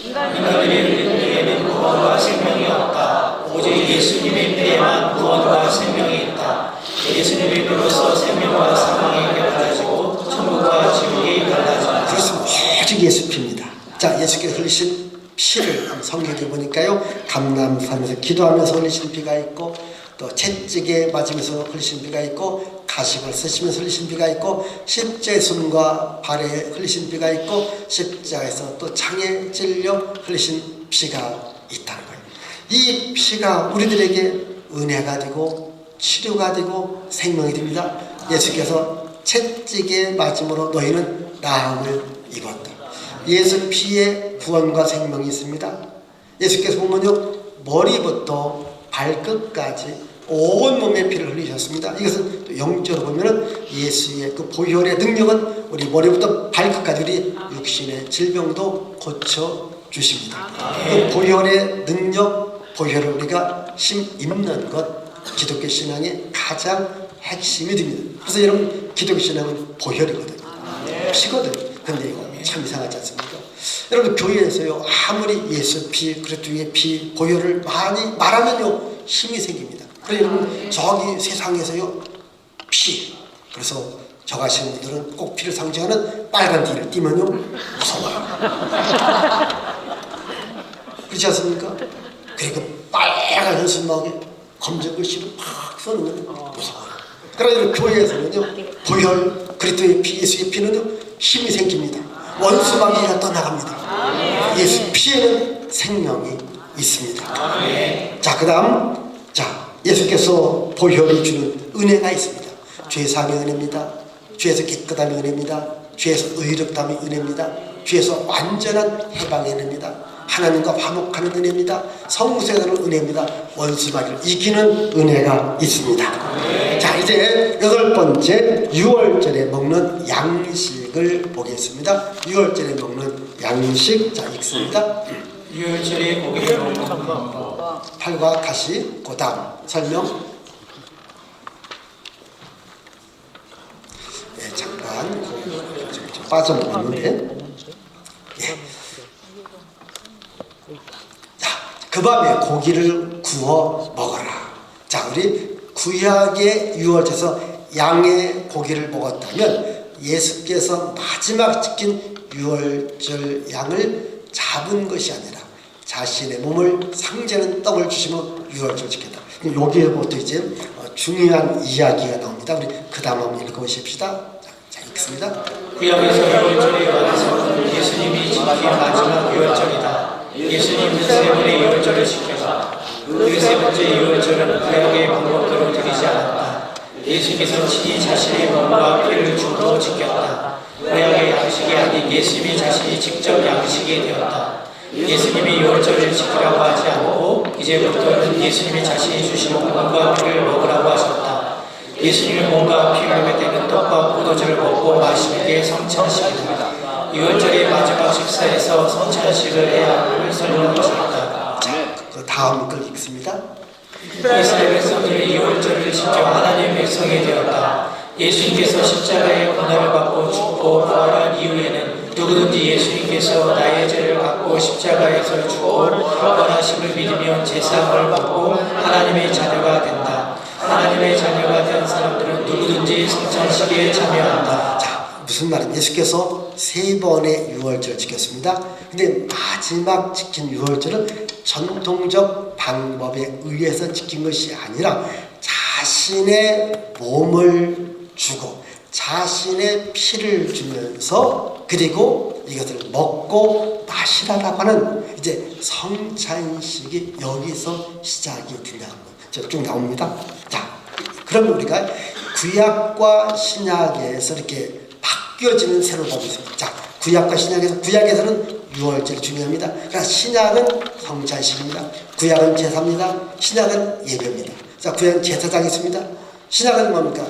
인간들의 능력에는 구원과 생명이 없다. 오직 예수님의 피에만 구원과 생명이 있다. 예수님의 피로서 생명과 사망이 갈라지고 천국과 지옥이 갈라진다. 그렇습니다. 오직 예수 피입니다. 자, 예수께서 흘리신 피를 성경에 보니까요 감람산에서 기도하면서 흘리신 피가 있고 또 채찍에 맞으면서 흘리신 피가 있고 가식을 쓰시면서 흘리신 피가 있고 십자의 손과 발에 흘리신 피가 있고 십자에서 또 창에 찔려 흘리신 피가 있다는 거예요. 이 피가 우리들에게 은혜가 되고 치료가 되고 생명이 됩니다. 예수께서 채찍에 맞음으로 너희는 나음을 입었다. 예수 피에 구원과 생명이 있습니다. 예수께서 보면요 머리부터 발끝까지 온 몸의 피를 흘리셨습니다. 이것은 또 영적으로 보면은 예수의 그 보혈의 능력은 우리 머리부터 발끝까지 우리 육신의 질병도 고쳐 주십니다. 그 보혈의 능력, 보혈을 우리가 입는 것 기독교 신앙의 가장 핵심이 됩니다. 그래서 여러분 기독교 신앙은 보혈이거든요. 피거든요. 근데 이거 참 이상하지 않습니까? 여러분 교회에서요 아무리 예수 피, 그리스도의 피, 보혈을 많이 말하면요 힘이 생깁니다. 그래서 여러분 저기 세상에서요 피, 그래서 저 가시는 분들은 꼭 피를 상징하는 빨간 띠를 띠면요 무서워요. 그렇지 않습니까? 그리고 빨간 현수 나오게 검정 글씨로 팍 써놓으면 무서워요. 그러나 교회에서는요 보혈, 그리스도의 피, 예수의 피는요 힘이 생깁니다. 원수 마귀가 떠나갑니다. 예수 피에는 생명이 있습니다. 자, 그 다음 예수께서 보혈이 주는 은혜가 있습니다. 죄 사함의 은혜입니다. 죄에서 깨끗함의 은혜입니다. 죄에서 의롭다함의 은혜입니다. 죄에서 완전한 해방의 은혜입니다. 하나님과 화목하는 은혜입니다. 성무세에 되는 은혜입니다. 원수 마귀를 이기는 은혜가 있습니다. 자, 이제 8번째 6월절에 먹는 양식을 보겠습니다. 6월절에 먹는 양식, 자 읽습니다. 6월절에 고기를 먹는 것. 8과 다시 그 다음 설명. 네, 잠깐 좀 빠져먹었는데 자, 그 밤에 고기를 구워 먹어라. 자, 우리 구약의 유월절에서 양의 고기를 먹었다면 예수께서 마지막 지킨 유월절 양을 잡은 것이 아니라 자신의 몸을 상징하는 떡을 주시면 유월절 지켰다. 여기에부터 이제 중요한 이야기가 나옵니다. 우리 그 다음 한번 읽어보십시다. 자, 읽습니다. 구약에서 유월절이 와서 예수님이 지킨 마지막 유월절이다. 예수님은 세 번의 유월절을 지켜서 그 세 번째 유월절은 구약의 방법대로 드리지 않았다. 예수께서 친히 자신의 몸과 피를 주로 지켰다. 구약의 양식이 아닌 예수님이 자신이 직접 양식이 되었다. 예수님이 유월절을 지키라고 하지 않고 이제부터는 예수님이 자신이 주신 몸과 피를 먹으라고 하셨다. 예수님의 몸과 피를 맺는 떡과 포도주를 먹고 마시는 게 성찬식입니다. 유월절의 마지막 식사에서 성찬식을 해야 함을 설명하셨다. 자, 그 다음 걸 읽습니다. 이스라엘 백성들이 유월절을 지켜 하나님의 백성이 되었다. 예수님께서 십자가의 고난을 받고 죽고 부활한 이후에는 누구든지 예수님께서 나의 죄를 받고 십자가에서 죽고 부활하심을 믿으며 제사함을 받고 하나님의 자녀가 된다. 하나님의 자녀가 된 사람들은 누구든지 성찬식에 참여한다. 자, 무슨 말이냐? 예수께서 3번의 유월절을 지켰습니다. 근데 마지막 지킨 유월절은 전통적 방법에 의해서 지킨 것이 아니라 자신의 몸을 주고 자신의 피를 주면서 그리고 이것을 먹고 마시라라고 하는 이제 성찬식이 여기서 시작이 된다는 거예요. 쭉 나옵니다. 자, 그럼 우리가 구약과 신약에서 이렇게 바뀌어지는 새로운 법이 있습니다. 자, 구약과 신약에서 구약에서는 유월절이 중요합니다. 그러나 신약은 성찬식입니다. 구약은 제사입니다. 신약은 예배입니다. 자, 구약은 제사장이 있습니다. 신약은 뭡니까?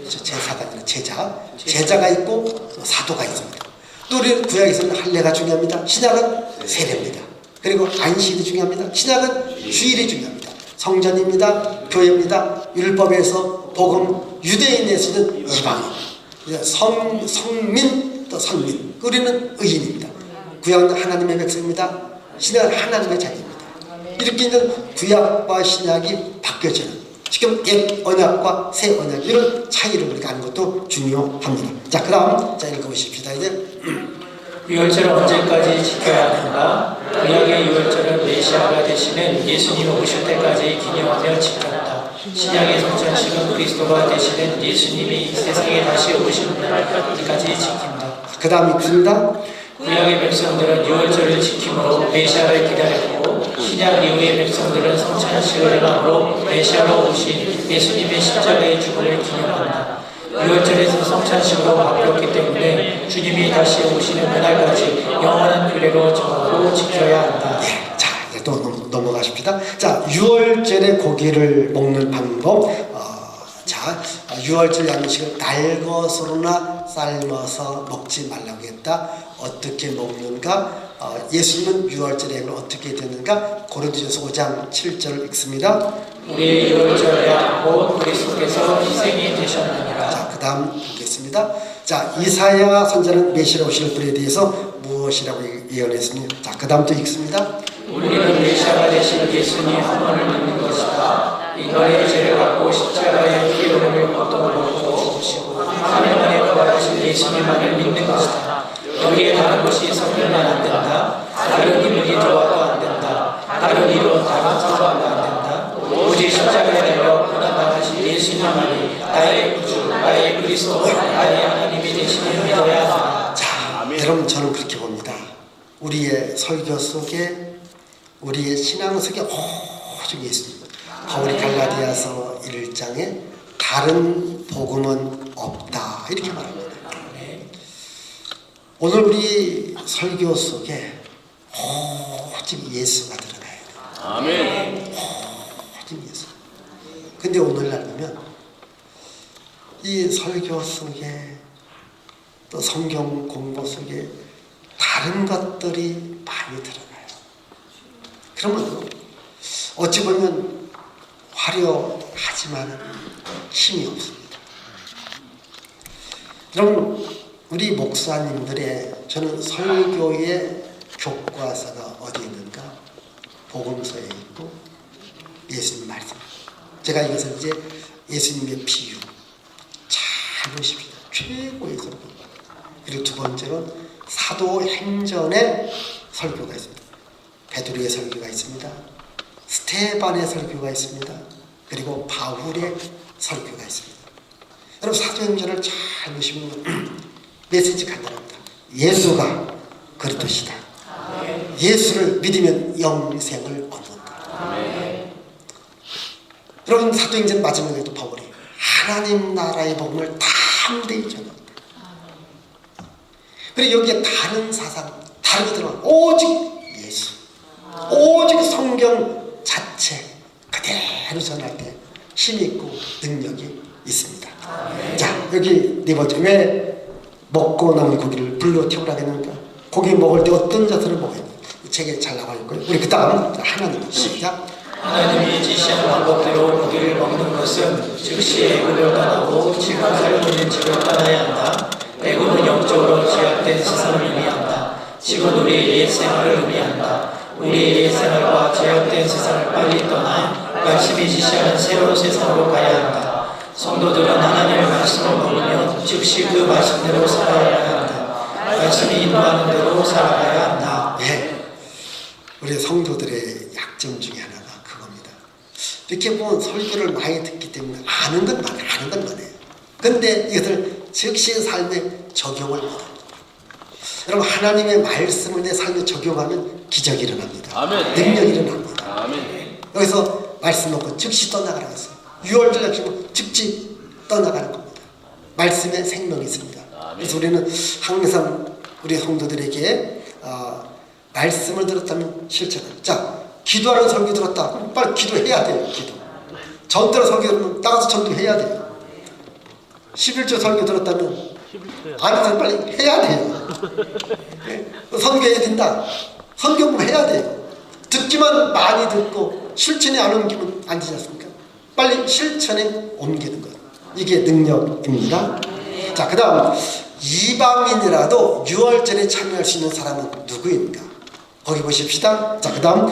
제사가 아니라 제자가 있고 사도가 있습니다. 또 우리 구약에서는 할례가 중요합니다. 신약은 세례입니다. 그리고 안식이 중요합니다. 신약은 주일이 중요합니다. 성전입니다. 교회입니다. 율법에서 복음, 유대인에서는 이방인, 성민 또 선민. 우리는 의인입니다. 구약은 하나님의 백성입니다. 신약은 하나님의 자녀입니다. 이렇게 있는 구약과 신약이 바뀌어지는 지금 옛 언약과 새 언약 이런 차이를 우리가 아는 것도 중요합니다. 자, 그 다음 자 읽어보십시다. 이제 유월절을 언제까지 지켜야 하는가? 구약의 유월절은 메시아가 되시는 예수님 오실 때까지 기념하며 지켰다. 신약의 성찬식은 그리스도가 되시는 예수님이 이 세상에 다시 오시는 날까지 지킨다. 그 다음 읽습니다. 구약의 백성들은 유월절을 지킴으로 메시아를 기다렸고 신약 이후의 백성들은 성찬식을 행함으로 메시아로 오신 예수님의 십자가의 죽음을 기념한다. 유월절에서 성찬식으로 바뀌었기 때문에 주님이 다시 오시는 그날까지 영원한 규례로 정하고 지켜야 한다. 예, 자 이제 또 넘어가십시다. 자, 유월절에 고기를 먹는 방법. 자, 유월절 양식을 날것으로나 삶아서 먹지 말라고 했다. 어떻게 먹는가? 예수님은 유월절에 어떻게 됐는가? 고린도전서 5장 7절을 읽습니다. 우리의 유월절에 곧 그리스도께서 희생이 되셨느니라. 자, 그 다음 보겠습니다. 자, 이사야 선지자는 메시아로 오실 분에 대해서 무엇이라고 예언했습니까? 자, 그 다음 또 읽습니다. 우리는 메시아가 되신 예수님 한 번을 믿는 것이다. 인간의 죄를 갖고 십자가에 피 흘림을 고통으로 죽으시고 3일 만에 부활하신 예수님만을 믿는 것이다. 여기에 다른 것이 섞이면 안 된다. 다른 이론이 좋아도 안 된다. 다른 이론, 다른 사과도 안 된다. 오직 십자가에 달려 고난당하신 예수님만이 나의 구주, 나의 그리스도, 나의 하나님이 되시는 믿어야 한다. 자, 여러분 저는 그렇게 봅니다. 우리의 설교 속에 우리의 신앙 속에 오직 예수님. 바울이 갈라디아서 1장에 다른 복음은 없다 이렇게 말합니다. 오늘 우리 설교 속에 오직 예수가 들어가야 돼요. 아멘. 오직 예수. 근데 오늘날 보면 이 설교 속에 또 성경 공부 속에 다른 것들이 많이 들어가요. 그러면 어찌 보면 화려하지만 힘이 없습니다. 여러분, 우리 목사님들의 저는 설교의 교과서가 어디 있는가? 복음서에 있고 예수님 말씀. 제가 이것을 이제 예수님의 비유 잘 보십시다. 최고의 설교. 그리고 두 번째로는 사도행전의 설교가 있습니다. 베드로의 설교가 있습니다. 스테반의 설교가 있습니다. 그리고 바울의 설교가 있습니다. 여러분 사도행전을 잘 보시면 메시지 간단합니다. 예수가 그리스도시다. 예수를 믿으면 영생을 얻는다. 여러분 사도행전 마지막에도 바울이 하나님 나라의 복음을 담대히 전합니다. 그리고 여기에 다른 사상, 다른 것들은 오직 예수, 오직 성경 자체 그대로 전할 때 힘이 있고 능력이 있습니다. 자, 여기 네 번째, 왜 먹고 남은 고기를 불로 태우라고 했는가? 고기 먹을 때 어떤 자세를 먹어야 돼? 책에 잘 나와 있고요. 우리 그 다음 하나님 시작. 하나님이 지시한 방법대로 고기를 먹는 것은 즉시 애굽을 떠나고 지금 살고 있는 집을 떠나야 한다. 애굽은 영적으로 제약된 세상을 의미한다. 지금 우리의 옛 생활을 의미한다. 우리의 옛 생활과 제약된 세상을 빨리 떠나 말씀이 지시하는 새로운 세상으로 가야 한다. 성도들은 하나님의 말씀을 먹으면 즉시 그 말씀대로 살아가야 한다. 말씀이 인도하는 대로 살아가야 한다. 네, 우리 성도들의 약점 중에 하나가 그겁니다. 이렇게 보면 설교를 많이 듣기 때문에 아는 것만 해요. 근데 이것을 즉시 삶에 적용을 못합니다. 여러분 하나님의 말씀을 내 삶에 적용하면 기적이 일어납니다. 아멘. 능력이 일어납니다. 아멘. 여기서 말씀 놓고 즉시 떠나가라고 했어요. 6월절 약속은 즉시 떠나가는 겁니다. 말씀에 생명이 있습니다. 그래서 우리는 항상 우리 성도들에게 말씀을 들었다면 실천을. 자, 기도하는 설교 들었다. 그럼 빨리 기도해야 돼요. 기도. 전도하는 설교 들으면 나가서 전도해야 돼요. 11조 설교 들었다면 아니면 빨리 해야 돼요. 선교해야 된다. 선교는 해야 돼요. 듣기만 많이 듣고 실천에 안 옮기면 안 되지 않습니까? 빨리 실천에 옮기는 것. 이게 능력입니다. 자, 그 다음 이방인이라도 유월절에 참여할 수 있는 사람은 누구입니까? 거기 보십시다. 자, 그 다음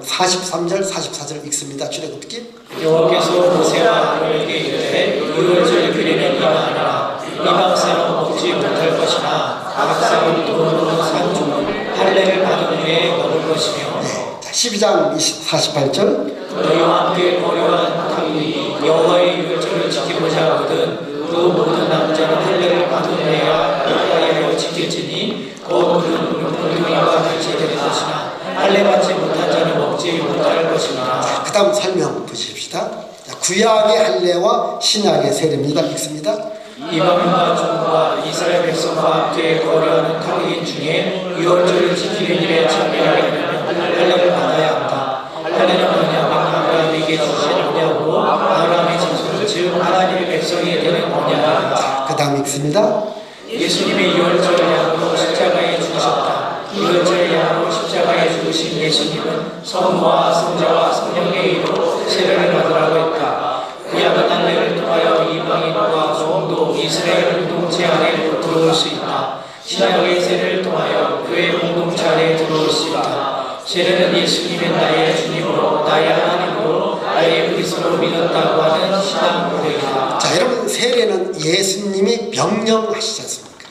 43절 44절 읽습니다. 출애굽기. 여호와께서 모세와 아론에게 이르되 유월절 규례는 이러하니라. 이방 사람 먹지 못할 것이나 각 사람 돈으로 산 종은 할례를 받은 후에 먹을 것이며. 네. 자, 12장 48절. 너희와 함께 거류한 탕이 여호와의 유월절을 지키고자 하거든 그 모든 남자는 할례를 받은 후에야 여호와의 지킬지니 곧 그는 공동이와 같이 될 것이나 할례 받지 못한 자는 먹지 못할 것이니라. 그 다음 설명 보십시다. 자, 구약의 할례와 신약의 세례입니다. 읽습니다. 이방인과 종과 이스라엘 백성과 함께 거류하는 탕인 중에 유월절을 지키는 일에 참여하려면 할례를 받아야 한다. 할례는 뭐냐면 아브라함에게 주신 언약으로 아브라함의 자손 즉 하나님의 백성이 되는 언약이다. 그 다음 읽습니다. 예수님의 유월절 양으로 십자가에 죽으셨다. 유월절 양으로 십자가에 죽으신 예수님은 성부와 성자와 성령의 이름으로 세례를 받으라고 했다. 그 양은 할례를 통하여 이방인과 성도 이스라엘 공동체 안에 들어올 수 있다. 신약의 세례를 통하여 교회 공동체 안에 들어올 수 있다. 세례는 예수님의 나의 주님으로 나의 하나님으로 나의 그리스도로 믿었다고 하는 신앙 고백이다. 자, 여러분, 세례는 예수님이 명령하시지 않습니까?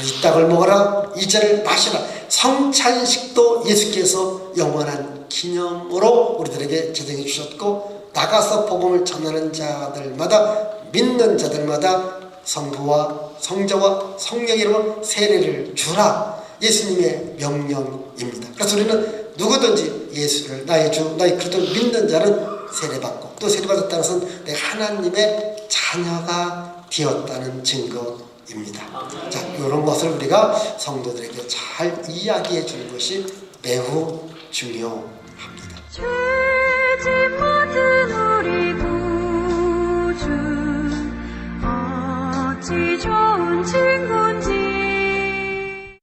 이 떡을 먹어라, 이 잔을 마시라. 성찬식도 예수께서 영원한 기념으로 우리들에게 제정해 주셨고, 나가서 복음을 전하는 자들마다, 믿는 자들마다 성부와 성자와 성령의 이름으로 세례를 주라. 예수님의 명령입니다. 그래서 우리는 누구든지 예수를 나의 주, 나의 그리스도를 믿는 자는 세례받고, 또 세례받았다는 것은 내가 하나님의 자녀가 되었다는 증거입니다. 자, 이런 것을 우리가 성도들에게 잘 이야기해 주는 것이 매우 중요합니다. 죄짐 맡은 우리 구주 어찌 좋은 친구